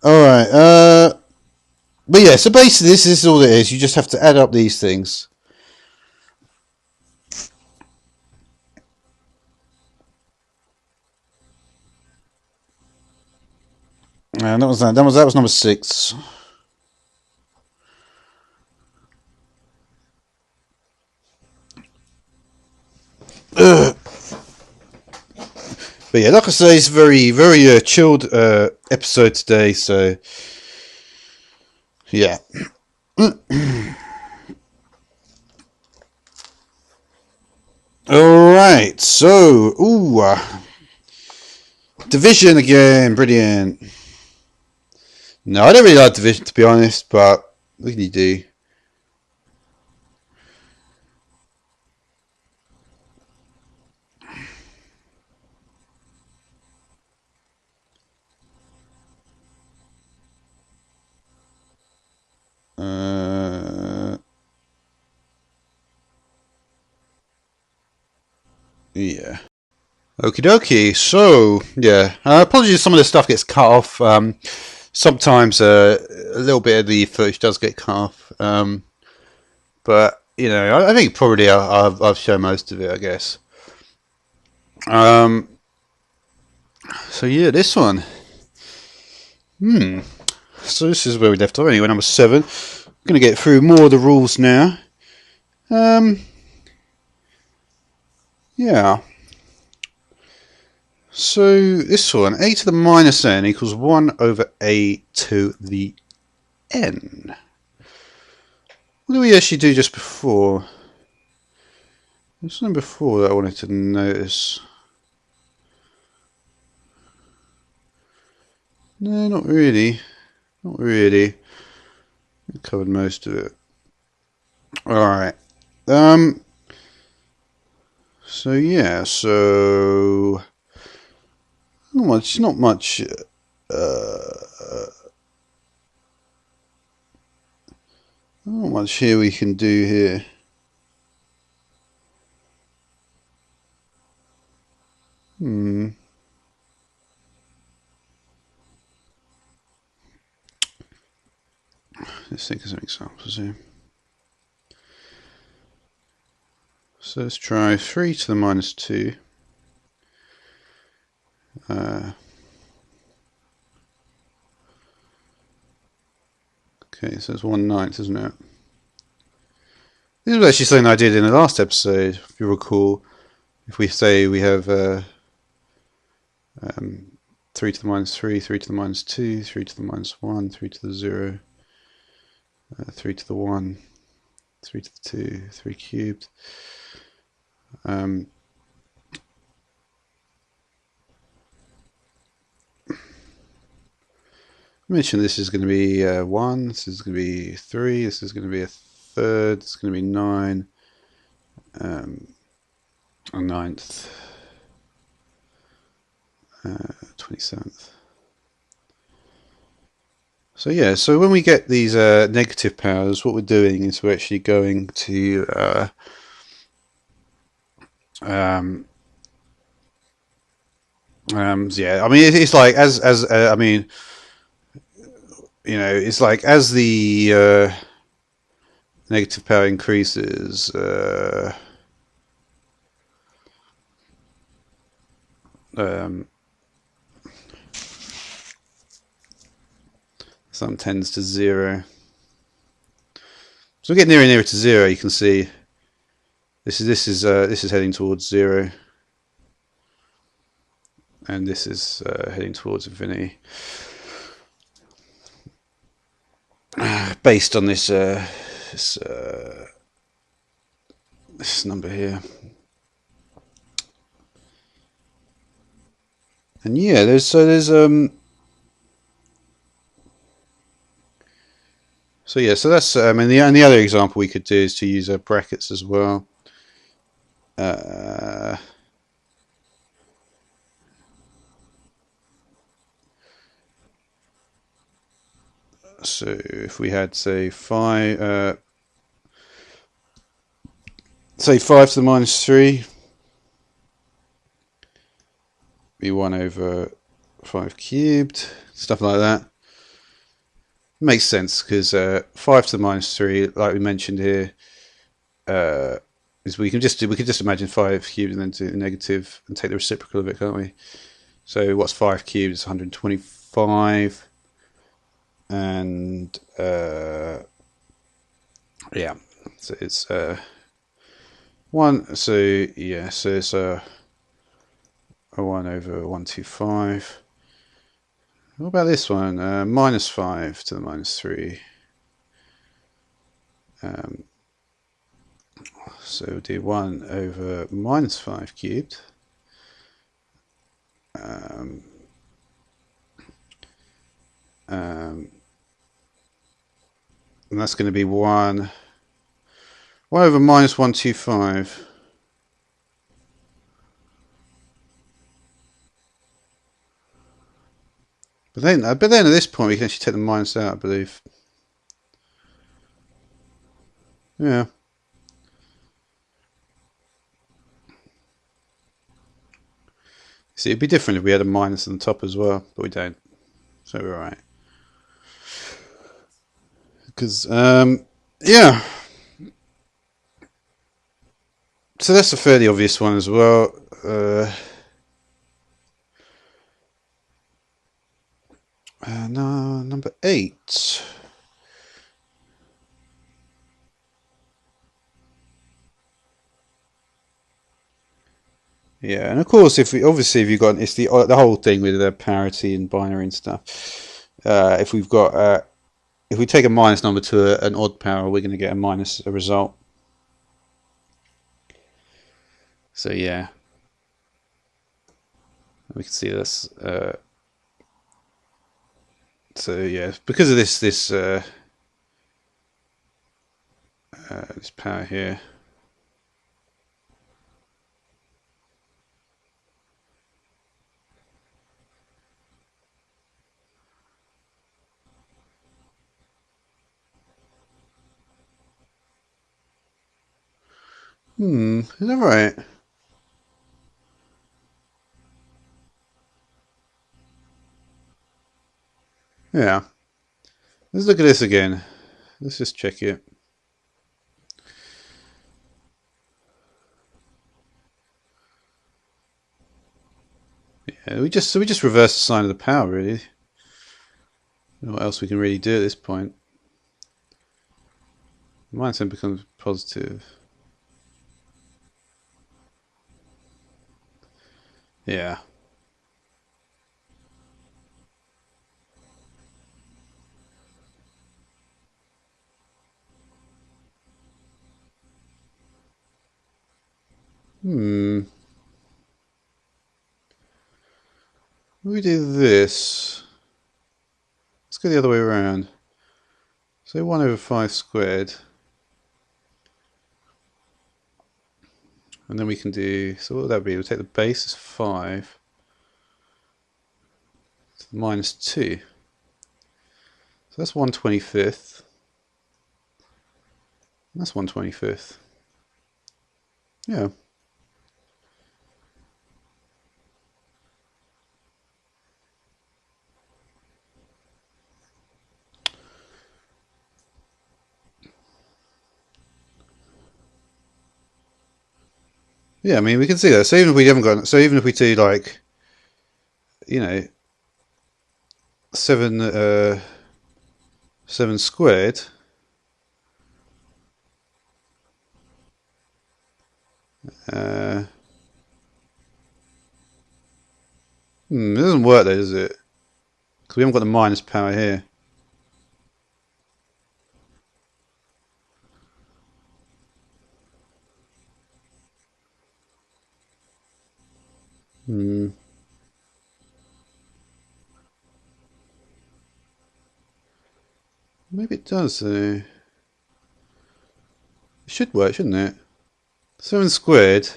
A: Alright, but yeah, so basically this is all it is. You just have to add up these things. And that was number 6. But yeah, like I say, it's very, very chilled episode today, so yeah. Alright, so, Division again, brilliant. No, I don't really like Division, to be honest, but what can you do? Yeah. Okie dokie. So, yeah. Apologies if some of this stuff gets cut off. Sometimes a little bit of the footage does get cut off. But, you know, I think probably I've shown most of it, I guess. So, yeah, this one. So this is where we left off. Anyway, number 7. I'm going to get through more of the rules now. Yeah. So this one, a to the minus n equals 1 over a to the n. What did we actually do just before? There's something before that I wanted to notice. No, not really. Not really. We covered most of it. Alright. So yeah, so not much not much here we can do here. Let's think of some examples here. So let's try 3 to the minus 2. Okay, so it's 1/9, isn't it? This was actually something I did in the last episode, if you recall. If we say we have 3 to the minus 3, 3 to the minus 2, 3 to the minus 1, 3 to the 0, 3 to the 1, 3 to the 2, 3 cubed. Mention this is going to be 1, this is going to be 3, this is going to be a third, it's going to be 9, a ninth, 27th. So yeah, so when we get these negative powers, what we're doing is we're actually going to yeah, I mean it's like as I mean, you know, it's like as the negative power increases, some tends to 0. So we get nearer and nearer to 0. You can see this is heading towards 0, and this is heading towards infinity. Based on this this number here. And yeah, there's so yeah, so that's and the other example we could do is to use brackets as well. So if we had say 5 to the minus 3, be 1 over 5 cubed, stuff like that. Makes sense because 5 to the minus 3, like we mentioned here, is we could just imagine 5 cubed and then do the negative and take the reciprocal of it, can't we? So what's 5 cubed? It's 125, and yeah, so it's 1. So yeah, so it's a 1 over 125. What about this one? Minus 5 to the minus 3. So we'll do 1 over minus 5 cubed. And that's going to be 1 over minus 125. But then at this point we can actually take the minus out, I believe. Yeah. See, it'd be different if we had a minus on the top as well, but we don't. So we're alright. Because, yeah. So that's a fairly obvious one as well. No, number 8. Yeah, and of course, if you've got it's the whole thing with the parity and binary and stuff. If we've got if we take a minus number to an odd power, we're going to get a minus a result. So yeah, we can see this. So yeah, because of this power here. Is that right? Yeah. Let's look at this again. Let's just check it. Yeah, we just reverse the sign of the power, really. What else we can really do at this point? Minus n becomes positive. Yeah. We do this. Let's go the other way around. So 1 over 5 squared. And then we can do, so what would that be? We'll take the base as 5 to the minus 2. So that's 1/25. And that's 1/25. Yeah. Yeah, I mean, we can see that. So even if we haven't got, so even if we do like, 7, 7 squared, it doesn't work though, does it? Because we haven't got the minus power here. Maybe it does. It should work, shouldn't it? 7 squared.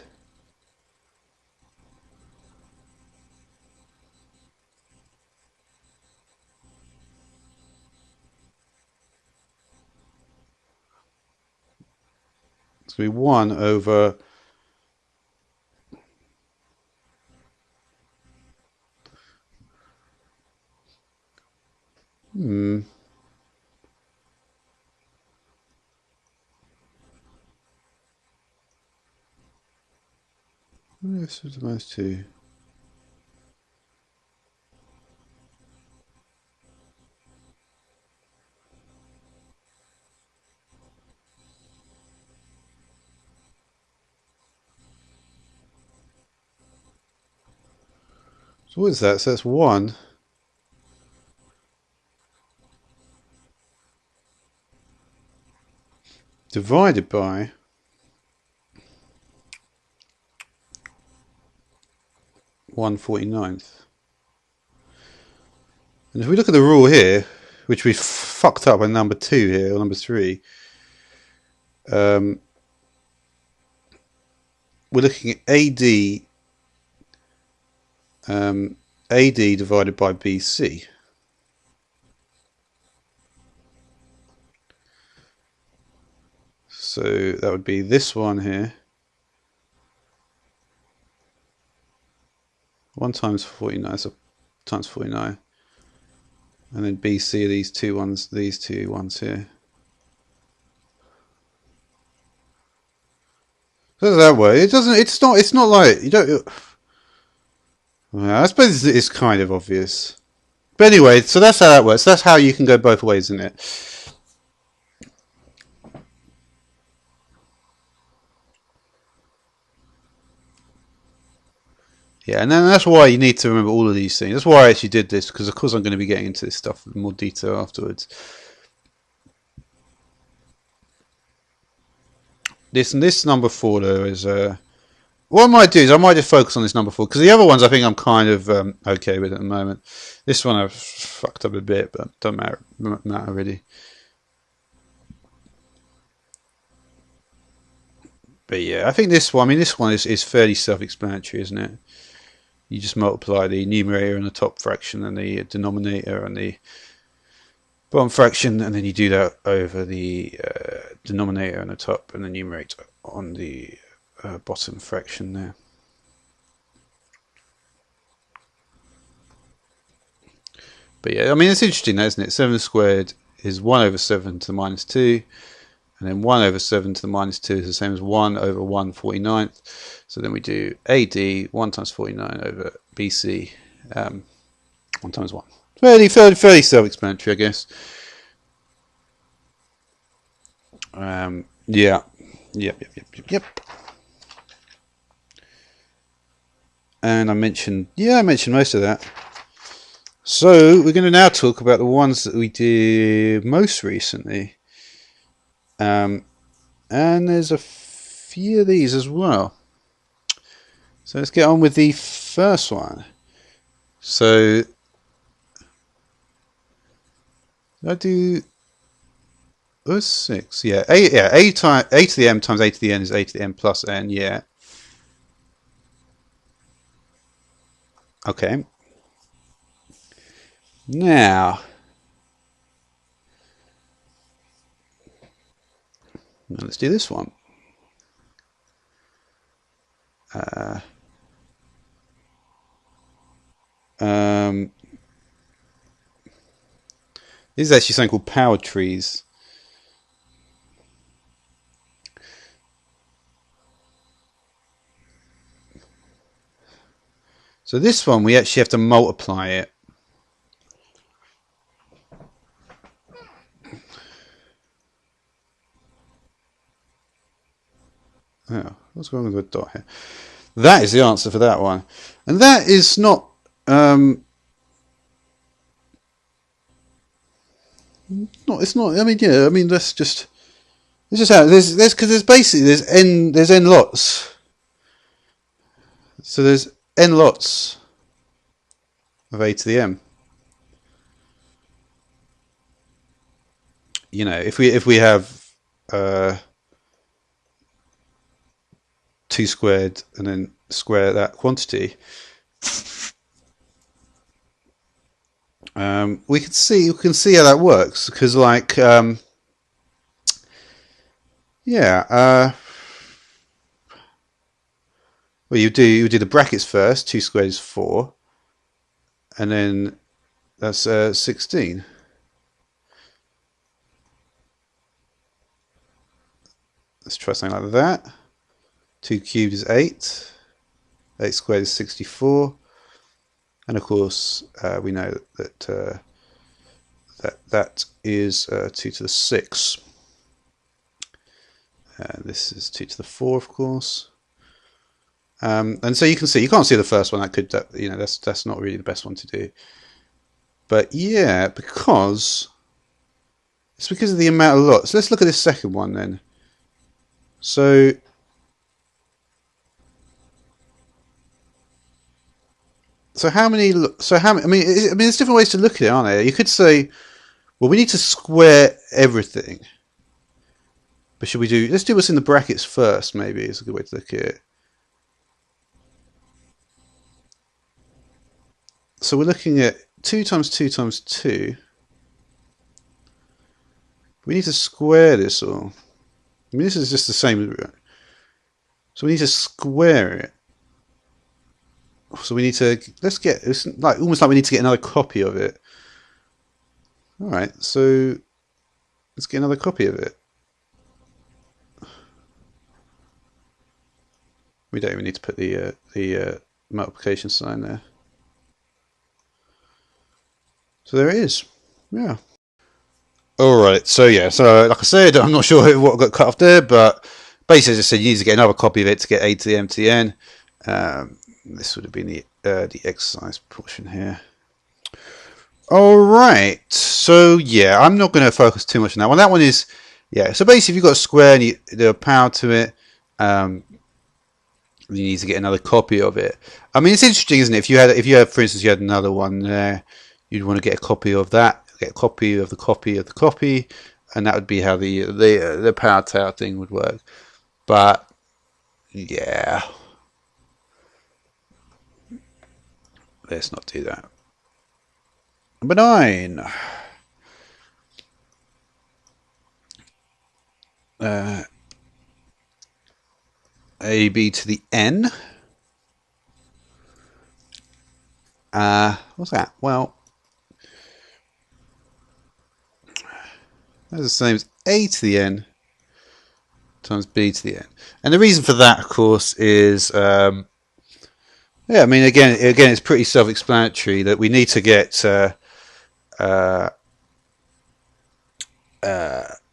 A: It's going to be 1 over. This is minus 2. So what is that? So that's 1 divided by 1/49th. And if we look at the rule here, which we fucked up on number 2 here, or number 3, we're looking at AD divided by BC. So that would be this one here, 1 times 49, so times 49. And then BC are these two ones here. So that way, it doesn't. It's not like you don't. Well, I suppose it's kind of obvious. But anyway, so that's how that works. That's how you can go both ways, isn't it? Yeah, and then that's why you need to remember all of these things. That's why I actually did this, because of course I'm going to be getting into this stuff in more detail afterwards. This number 4 though is what I might do is I might just focus on this number 4, because the other ones I think I'm kind of okay with at the moment. This one I've fucked up a bit, but don't matter really. But yeah, I think this one. I mean, this one is fairly self-explanatory, isn't it? You just multiply the numerator and the top fraction and the denominator and the bottom fraction, and then you do that over the denominator and the top and the numerator on the bottom fraction there. But yeah, I mean, it's interesting, isn't it? 7 squared is 1 over 7 to the minus 2. And then 1 over 7 to the minus 2 is the same as 1 over 1 49th. So then we do AD 1 times 49 over BC 1 times 1. Fairly self-explanatory, I guess. Yeah. Yep. And I mentioned most of that. So we're going to now talk about the ones that we did most recently. And there's a few of these as well. So let's get on with the first one. So I do 6. Yeah, a to the m times a to the n is a to the m plus n. Yeah. Okay. Now let's do this one. This is actually something called power trees. So this one we actually have to multiply it. Oh, what's going on with the dot here? That is the answer for that one, and that is not. It's not. I mean, yeah. I mean, that's just. It's just how there's because there's n lots. So there's n lots of a to the m. You know, if we have 2 squared and then square that quantity, we can see how that works, because like well, you do the brackets first. 2 squared is 4, and then that's 16. Let's try something like that. 2 cubed is 8. 8 squared is 64. And of course, we know that that is 2 to the 6. This is 2 to the 4, of course. And so you can see, you can't see the first one. That's not really the best one to do. But yeah, it's because of the amount of lots. Let's look at this second one then. So how many? I mean, there's different ways to look at it, aren't there? You could say, well, we need to square everything. But let's do what's in the brackets first, maybe, is a good way to look at it. So we're looking at 2 times 2 times 2. We need to square this all. I mean, this is just the same. So we need to square it. So we need to it's like almost like we need to get another copy of it. All right, so let's get another copy of it. We don't even need to put the multiplication sign there. So there it is. Yeah. All right. So yeah. So like I said, I'm not sure what got cut off there, but basically, as I said, you need to get another copy of it to get a to the m to the n. This would have been the exercise portion here. All right. So yeah, I'm not going to focus too much on that one. That one is yeah. So basically, if you've got a square and you do a power to it, you need to get another copy of it. I mean, it's interesting, isn't it? If you had, for instance, you had another one there, you'd want to get a copy of that, get a copy of the copy of the copy, and that would be how the power tower thing would work. But yeah, let's not do that. Number 9. AB to the n. What's that? Well, that's the same as a to the n times b to the n. And the reason for that, of course, is yeah. I mean, again, it's pretty self-explanatory that we need to get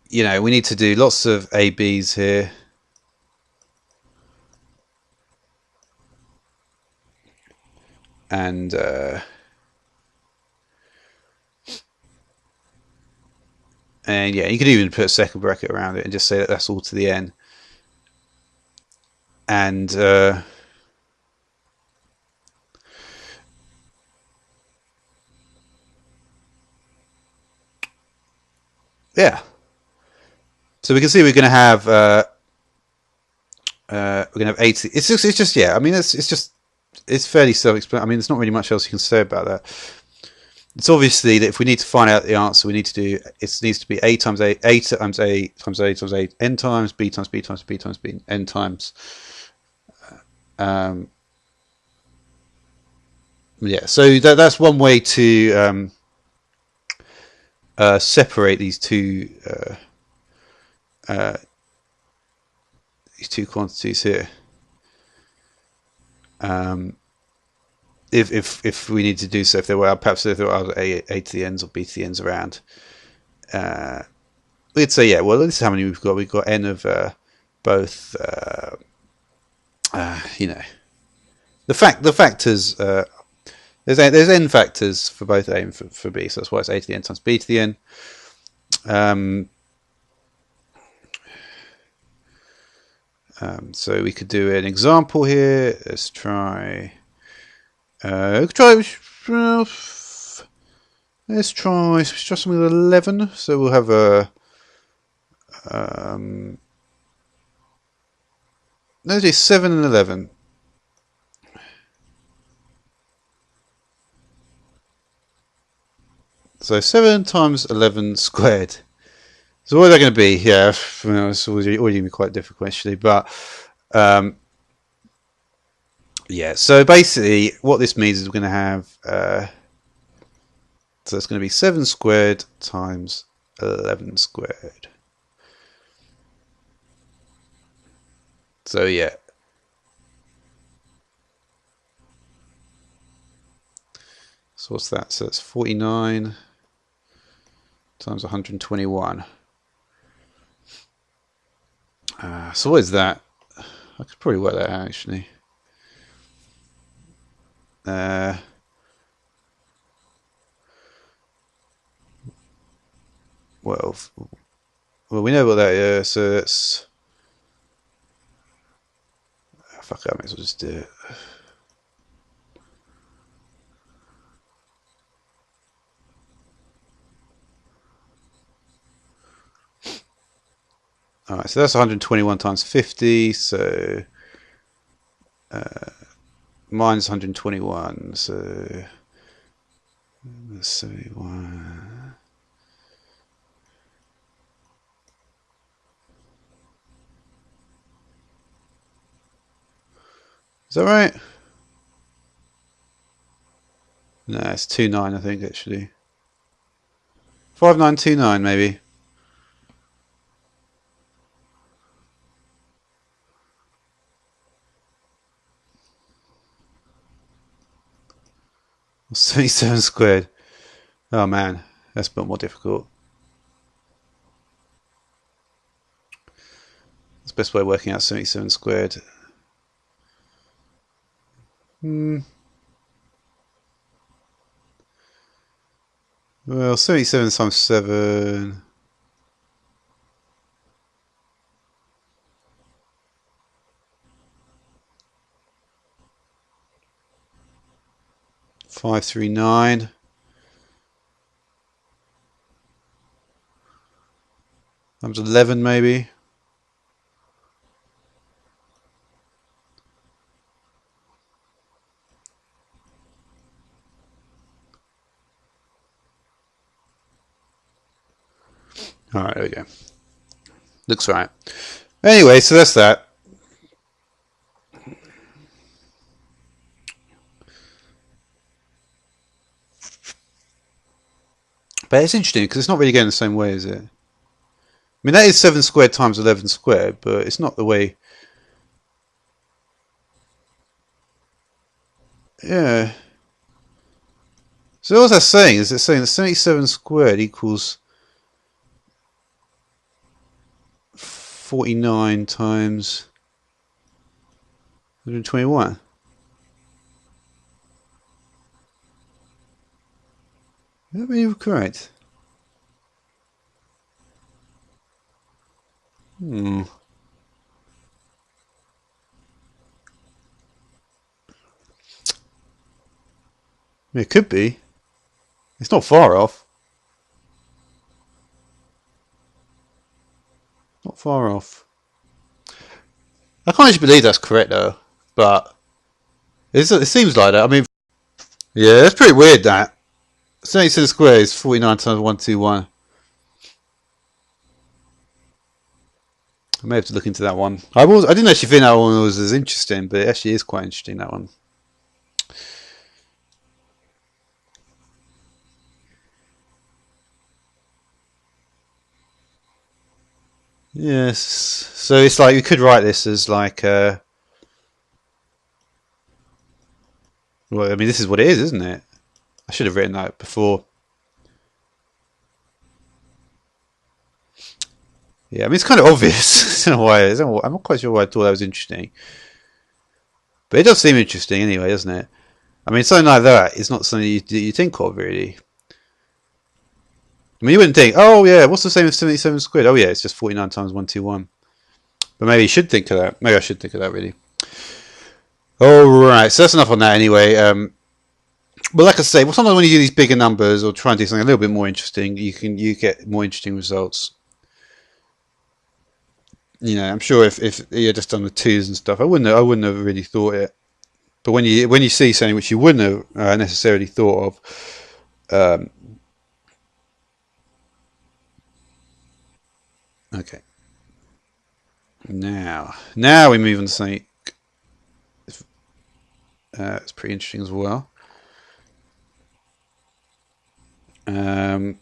A: you know, we need to do lots of ABs here. And yeah, you could even put a second bracket around it and just say that that's all to the n. And yeah, so we can see we're going to have we're going to have 80. It's just yeah. I mean, it's fairly self-explanatory. I mean, there's not really much else you can say about that. It's obviously that if we need to find out the answer, we need to do it needs to be a times a times a times a times a n times b times b times b times b n times. Yeah, so that's one way to separate these two quantities here. If we need to do so, if there were perhaps if there were a to the n's or b to the n's around, we'd say yeah. Well, this is how many we've got. We've got n of both. You know, the factors. There's n factors for both a and for b, so that's why it's a to the n times b to the n. So we could do an example here. Let's try. Let's try something with 11. So we'll have a. Let's do 7 and 11. So 7 times 11 squared. So what is that going to be? Yeah, it's already going to be quite difficult actually, but yeah. So basically, what this means is we're going to have so it's going to be 7 squared times 11 squared. So yeah. So what's that? So it's 49 times 121. So what is that? I could probably work that out actually. Well, we know what that is. So it's fuck it, I might as well just do it. All right, so that's 121 times 50. So minus 121. So 71. Is that right? No, it's 29, I think, actually. 5929, maybe. Or 77 squared. Oh man, that's a bit more difficult. That's the best way of working out 77 squared. Well, 77 times 7. $539. Times 11, maybe. Alright, there we go. Looks right. Anyway, so that's that. But it's interesting because it's not really going the same way, is it? I mean, that is 7 squared times 11 squared, but it's not the way. Yeah. So what that's saying is it's saying that 77 squared equals 49 times 121. Is that really correct? It could be. It's not far off. Not far off. I can't actually believe that's correct though, but it seems like that. I mean, yeah, that's pretty weird. That 77 squared is 49 times 121. I may have to look into that one. I didn't actually think that one was as interesting, but it actually is quite interesting, that one. Yes. So it's like you could write this as like well, I mean, this is what it is, isn't it? I should have written that before. Yeah, I mean, it's kind of obvious. I don't know why. I'm not quite sure why I thought that was interesting. But it does seem interesting anyway, doesn't it? I mean, something like that is not something you think of, really. I mean, you wouldn't think, oh, yeah, what's the same as 77 squared? Oh, yeah, it's just 49 times 121. But maybe you should think of that. Maybe I should think of that, really. Alright, so that's enough on that anyway. But like I say, well, sometimes when you do these bigger numbers or try and do something a little bit more interesting, you get more interesting results. You know, I'm sure if you're just done with twos and stuff, I wouldn't have really thought it. But when you see something which you wouldn't have necessarily thought of, okay. Now we move on to something. It's pretty interesting as well. I'm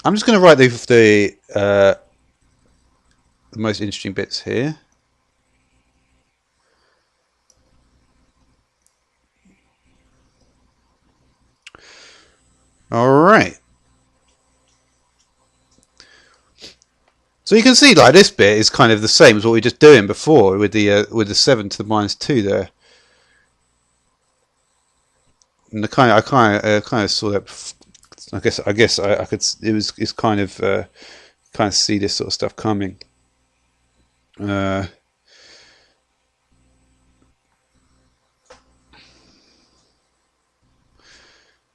A: just going to write the most interesting bits here. All right. So you can see like this bit is kind of the same as what we were just doing before with the 7 to the -2 there. And I kind of saw that. I guess I could. It's kind of see this sort of stuff coming.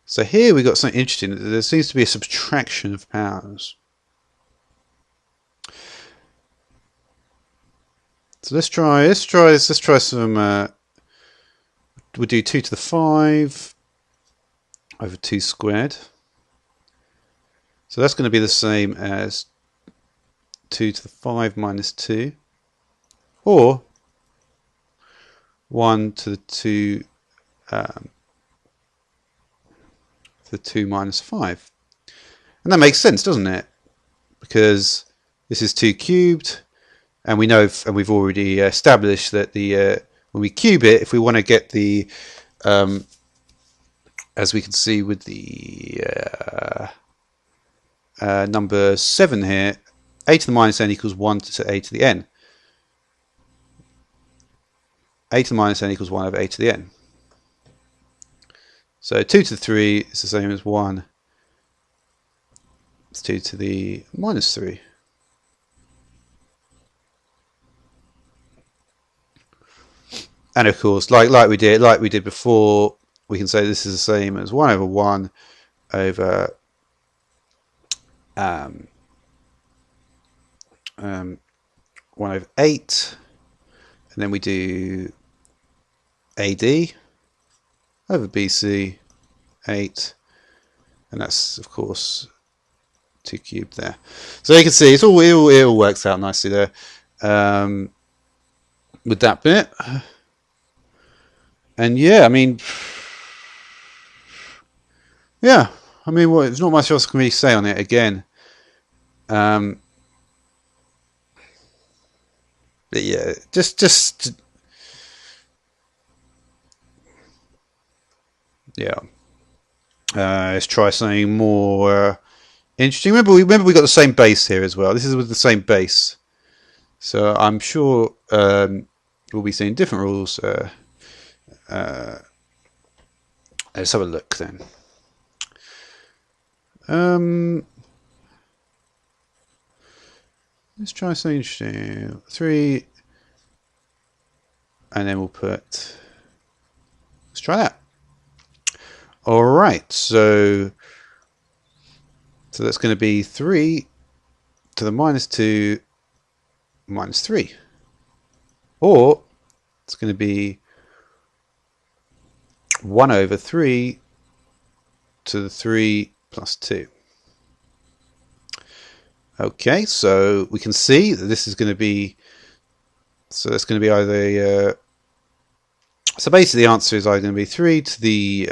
A: So here we got something interesting. There seems to be a subtraction of powers. So let's try some. We'll do 2 to the 5 over 2 squared. So that's going to be the same as 2 to the 5 minus 2, or 1 to the 2 to the 2 minus 5. And that makes sense, doesn't it? Because this is 2 cubed, and we know, and we've already established that the when we cube it, if we want to get the, as we can see with the number 7 here, a to the minus n equals 1 to a to the n. A to the minus n equals 1 over a to the n. So 2 to the 3 is the same as 1. It's 2 to the minus 3. And of course, like we did before, we can say this is the same as 1 over 1 over 1 over 8, and then we do AD over BC 8, and that's of course 2 cubed there. So you can see it all works out nicely there with that bit. And yeah, I mean, well, there's not much else I can really say on it again. But yeah, just yeah. Let's try something more interesting. Remember we got the same base here as well. This is with the same base, so I'm sure we'll be seeing different rules. Let's have a look then. Let's try something interesting. 3, and then we'll put. Let's try that. All right, so that's going to be 3 to the minus 2 minus 3, or it's going to be 1 over 3 to the 3 plus 2. Okay, so we can see that this is going to be, so that's going to be either, so basically the answer is either going to be 3 to the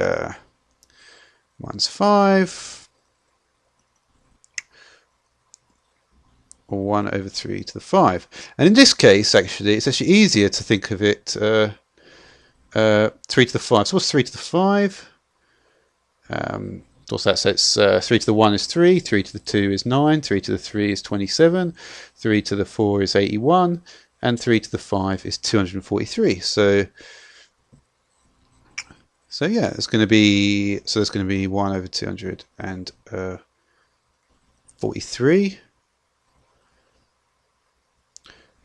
A: minus 5, or 1 over 3 to the 5. And in this case, actually, it's actually easier to think of it 3 to the 5. So what's 3 to the 5? What's that? So it's 3 to the 1 is 3, 3 to the 2 is 9, 3 to the 3 is 27, 3 to the 4 is 81, and 3 to the 5 is 243. So yeah, it's going to be, so it's going to be 1 over 243.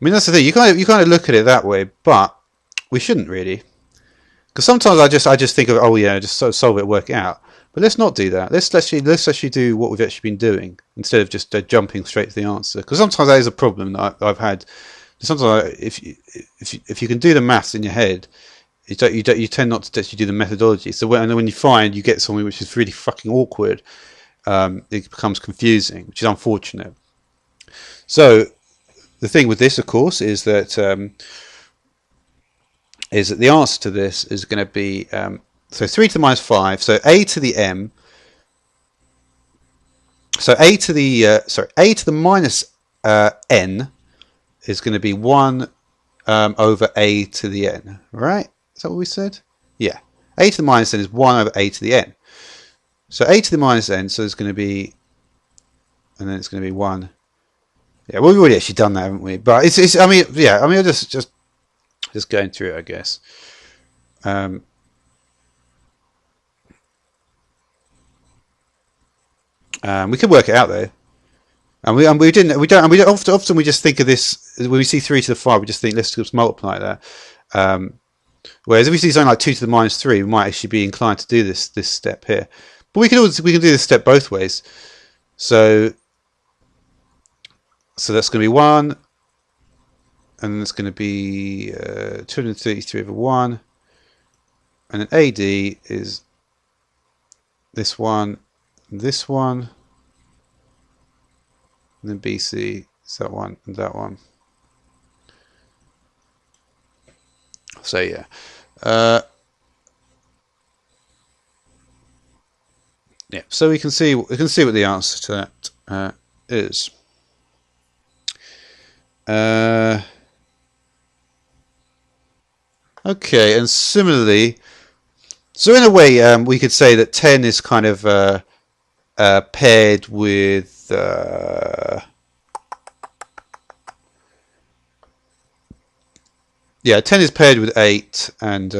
A: I mean, that's the thing. You kind of look at it that way, but we shouldn't really, because sometimes I just think of, oh yeah, just solve it, work it out. But let's not do that. Let's actually do what we've actually been doing instead of just jumping straight to the answer. Because sometimes that is a problem that I've had. Sometimes if you can do the maths in your head, you tend not to actually do the methodology. So when you find you get something which is really fucking awkward, it becomes confusing, which is unfortunate. So the thing with this, of course, is that the answer to this is going to be so 3 to the minus 5. So a to the m. So a to the minus n is going to be 1 over a to the n. Right? Is that what we said? Yeah. A to the minus n is 1 over a to the n. So a to the minus n, so it's going to be, and then it's going to be 1. Yeah, well, we've already actually done that, haven't we? But it's I mean, yeah, I mean, just going through it, I guess. We could work it out though, and we often we just think of this when we see 3 to the 5, we just think let's just multiply that. Whereas if we see something like 2 to the minus 3, we might actually be inclined to do this step here. But we can do this step both ways. So that's going to be 1, and then it's going to be 233 over 1, and then AD is this one, and then BC is that one and that one. So yeah, Yeah, so we can see what the answer to that is. Okay, and similarly, so in a way, we could say that 10 is kind of paired with yeah, 10 is paired with 8, and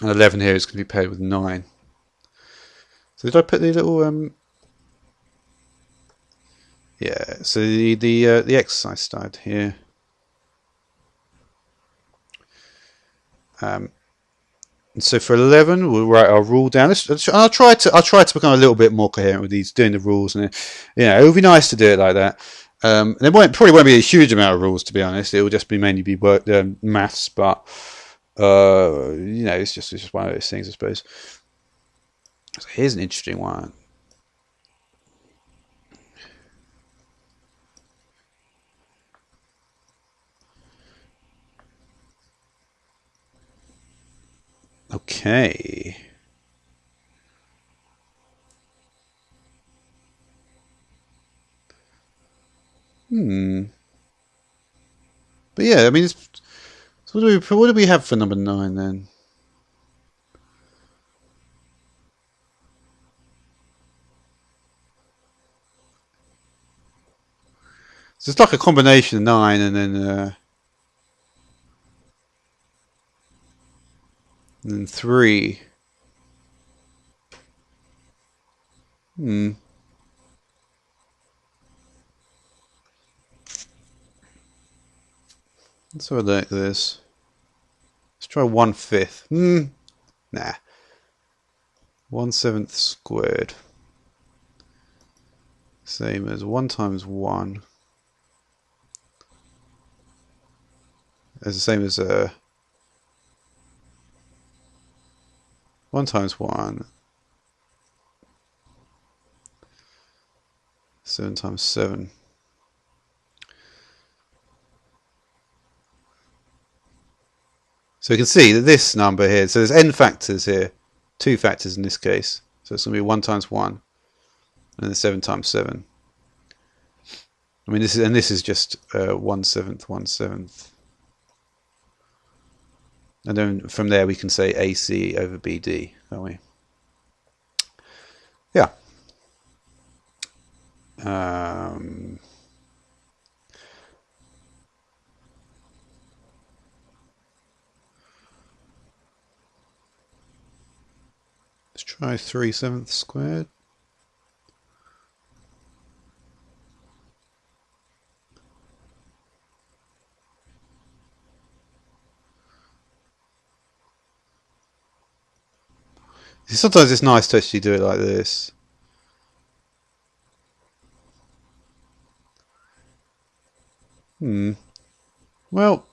A: 11 here is going to be paired with 9. So did I put the little yeah, so the exercise started here. And so for 11, we'll write our rule down. I'll try to become a little bit more coherent with these, doing the rules, and it would be nice to do it like that. There probably won't be a huge amount of rules, to be honest. It will just be mainly be maths, but it's just one of those things, I suppose. So here's an interesting one. Okay. But yeah, I mean, so what do we have for number 9 then? So it's like a combination of 9 and then 3. Let's have a look at this. Let's try 1/5. Nah. 1/7 squared. Same as 1 times 1. It's the same as 1 times 1. 7 times 7. So we can see that this number here, so there's n factors here, 2 factors in this case. So it's going to be 1 times 1, and then 7 times 7. I mean, this is just 1/7, 1/7. And then from there we can say AC over BD, can't we? Yeah. Let's try 3/7 squared. Sometimes it's nice to actually do it like this. Well,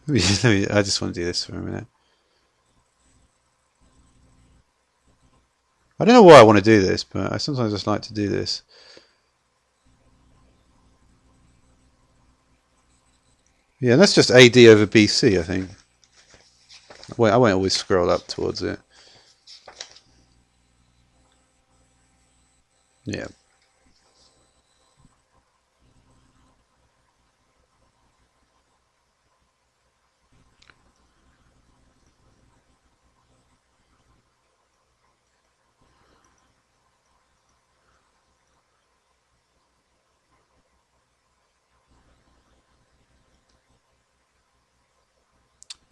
A: I just want to do this for a minute. I don't know why I want to do this, but I sometimes just like to do this. Yeah, that's just AD over BC, I think. I won't always scroll up towards it. Yeah.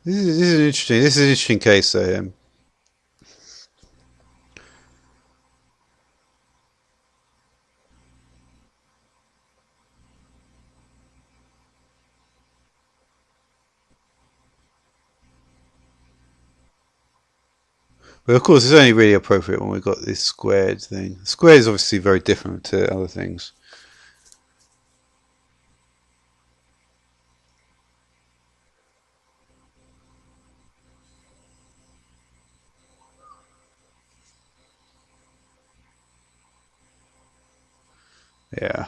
A: This is an interesting. This is an interesting case, though. But of course, it's only really appropriate when we've got this squared thing. Squared is obviously very different to other things. Yeah.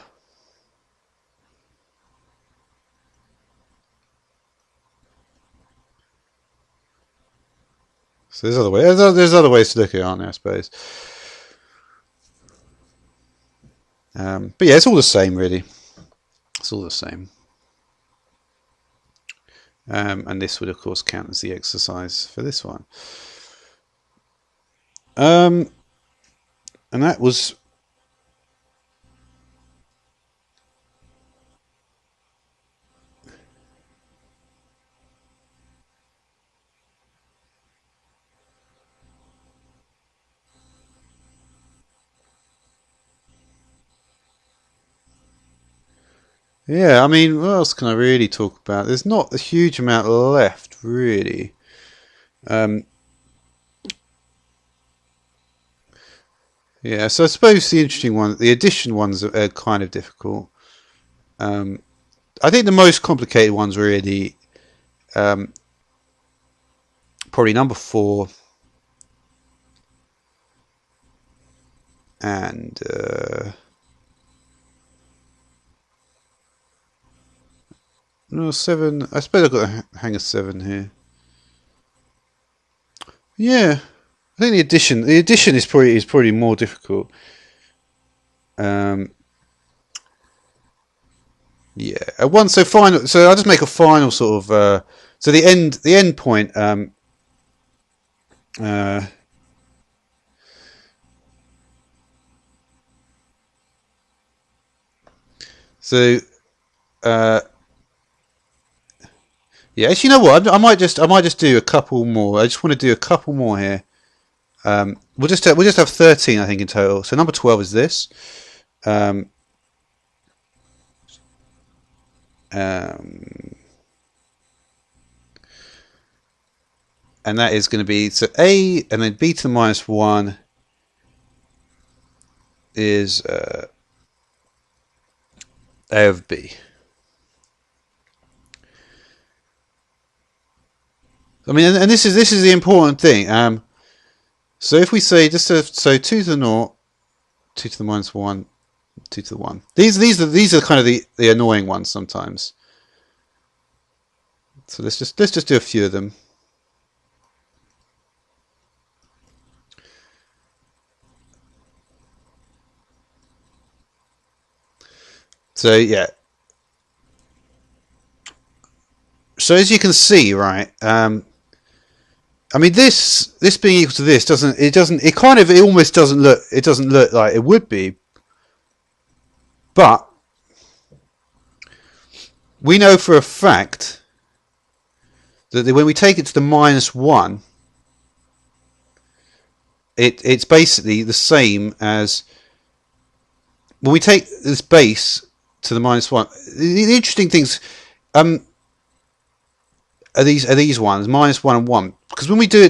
A: So there's other ways. There's other ways to look at it, aren't there? I suppose. But yeah, it's all the same, really. It's all the same. And this would, of course, count as the exercise for this one. And that was. Yeah, I mean, what else can I really talk about? There's not a huge amount left, really. Um, yeah, so I suppose the interesting one, the addition ones are kind of difficult. I think the most complicated ones really, um, probably number 4 and no 7. I suppose I've got a hang of 7 here. Yeah, I think the addition is probably more difficult. Um, yeah, one so final. So I'll just make a final sort of. So the end point. Uh, so uh, yeah, actually, you know what? I might just do a couple more. I just want to do a couple more here. We'll just have 13, I think, in total. So number 12 is this. Um, um, and that is going to be so a and then b to the minus 1 is a of b. I mean, and this is the important thing. So if we say so 2 to the 0, 2 to the minus 1, 2 to the 1. These are kind of the annoying ones sometimes. So let's just do a few of them. So yeah. So as you can see, right? I mean, this being equal to this it almost doesn't look like it would be, but we know for a fact that when we take it to the minus 1, it's basically the same as when we take this base to the minus 1. The interesting things are these ones minus 1 and 1, because when we do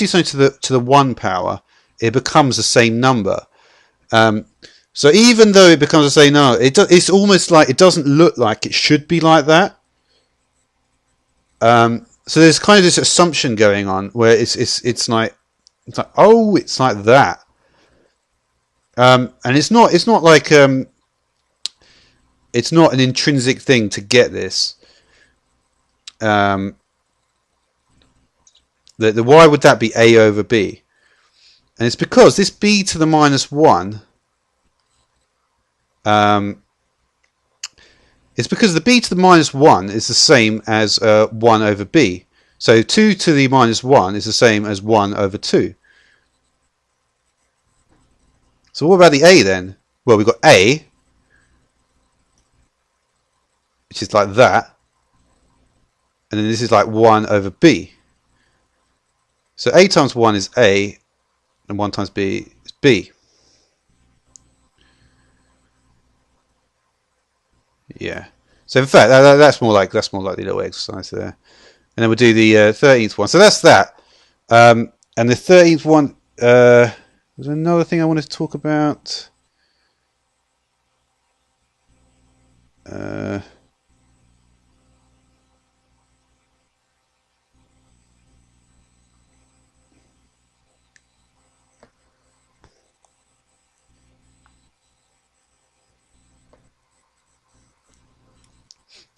A: something to the 1 power, it becomes the same number. So even though it becomes the same number, it's almost like it doesn't look like it should be like that. So there's kind of this assumption going on where it's like oh, it's like that. And it's not like it's not an intrinsic thing to get this. Why would that be a over b? And it's because this b to the minus 1, it's because the b to the minus 1 is the same as 1 over b. So 2 to the minus 1 is the same as 1 over 2. So what about the a then? Well, we've got a, which is like that, and then this is like 1 over b. So a times 1 is a, and 1 times b is b. Yeah. So in fact, that's more like the little exercise there. And then we'll do the 13th one. So that's that. And the 13th one, was another thing I wanted to talk about. Uh,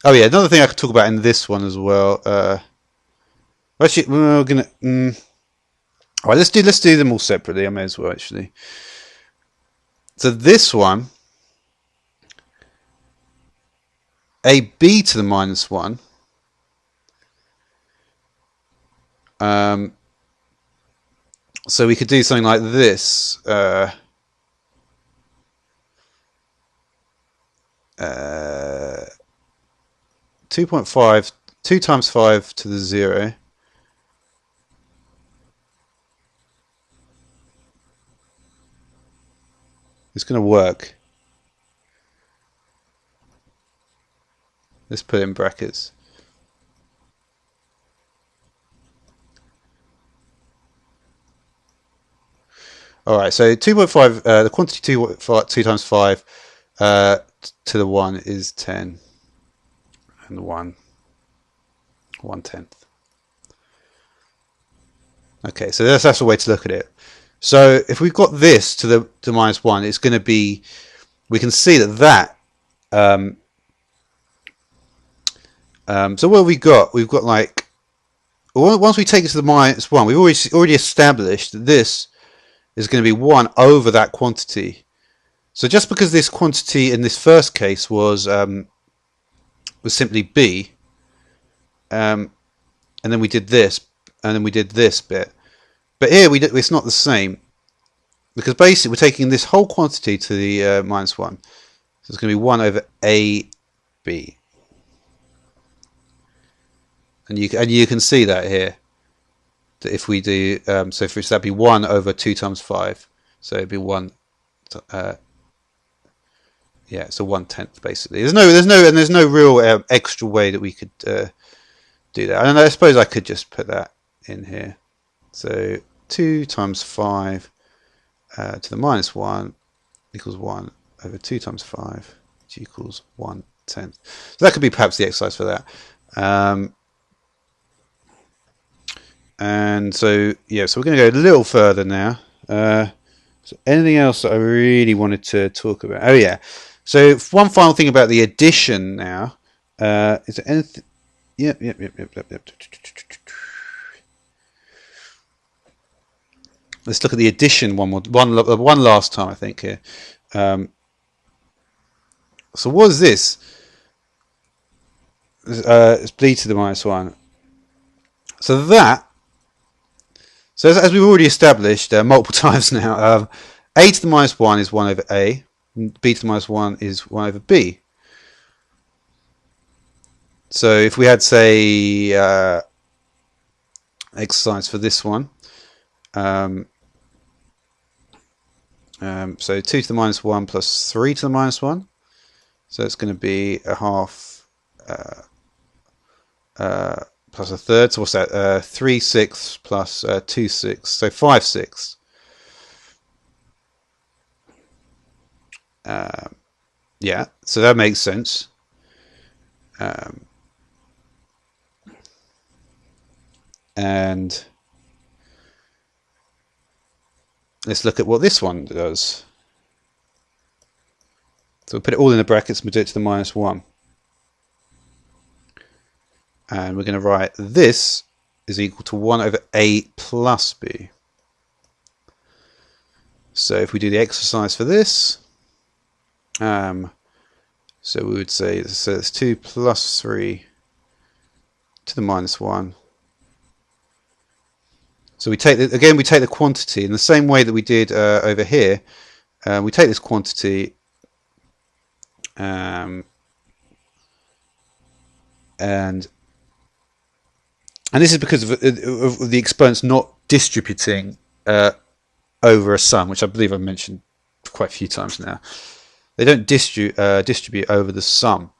A: Oh yeah, another thing I could talk about in this one as well. Actually, we're gonna. All right, let's do them all separately. I may as well actually. So this one, a b to the minus one. So we could do something like this. 2.5, 2 times 5 to the 0. It's going to work. Let's put it in brackets. Alright, so 2.5, the quantity 2 times 5 to the 1 is 10. And 1/10. Okay, so that's the way to look at it. So if we've got this to the minus 1, it's going to be, we can see that so what have we got? We've got like, once we take it to the minus 1, we've already established that this is going to be 1 over that quantity. So just because this quantity in this first case was simply b, and then we did this, and then we did this bit, but here it's not the same, because basically we're taking this whole quantity to the minus 1. So it's going to be 1 over ab. And you can see that here. That if we do, so for that'd be 1 over 2 times 5. So it'd be 1. Yeah, so 1/10 basically. There's no real extra way that we could do that. And I suppose I could just put that in here. So 2 times 5 to the minus 1 equals 1 over 2 times 5, which equals 1/10. So that could be perhaps the exercise for that. And so, yeah, so we're going to go a little further now. So anything else that I really wanted to talk about? Oh, yeah. So one final thing about the addition now. Is there anything? Yep. Let's look at the addition one last time, I think, here. So what is this? It's b to the minus 1. So as we've already established multiple times now, a to the minus 1 is 1 over a, and b to the minus 1 is 1 over b. So if we had, say, exercise for this one, so 2 to the minus 1 plus 3 to the minus 1, so it's going to be a half plus a third, so what's that? 3/6 plus 2/6, so 5/6. Yeah, so that makes sense. And let's look at what this one does. So we'll put it all in the brackets and we'll do it to the minus 1. And we're going to write this is equal to 1 over a plus b. So if we do the exercise for this, so we would say, so it's 2 plus 3 to the minus 1. So we take the quantity in the same way that we did over here. We take this quantity and this is because of the exponents not distributing over a sum, which I believe I've mentioned quite a few times now. They don't distribute over the sum.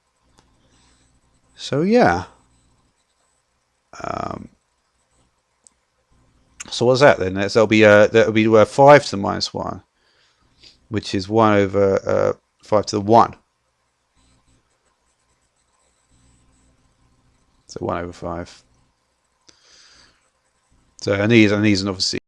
A: So yeah. So what's that then? That'll be 5 to the minus 1, which is 1 over 5 to the 1. So 1 over 5. So and these obviously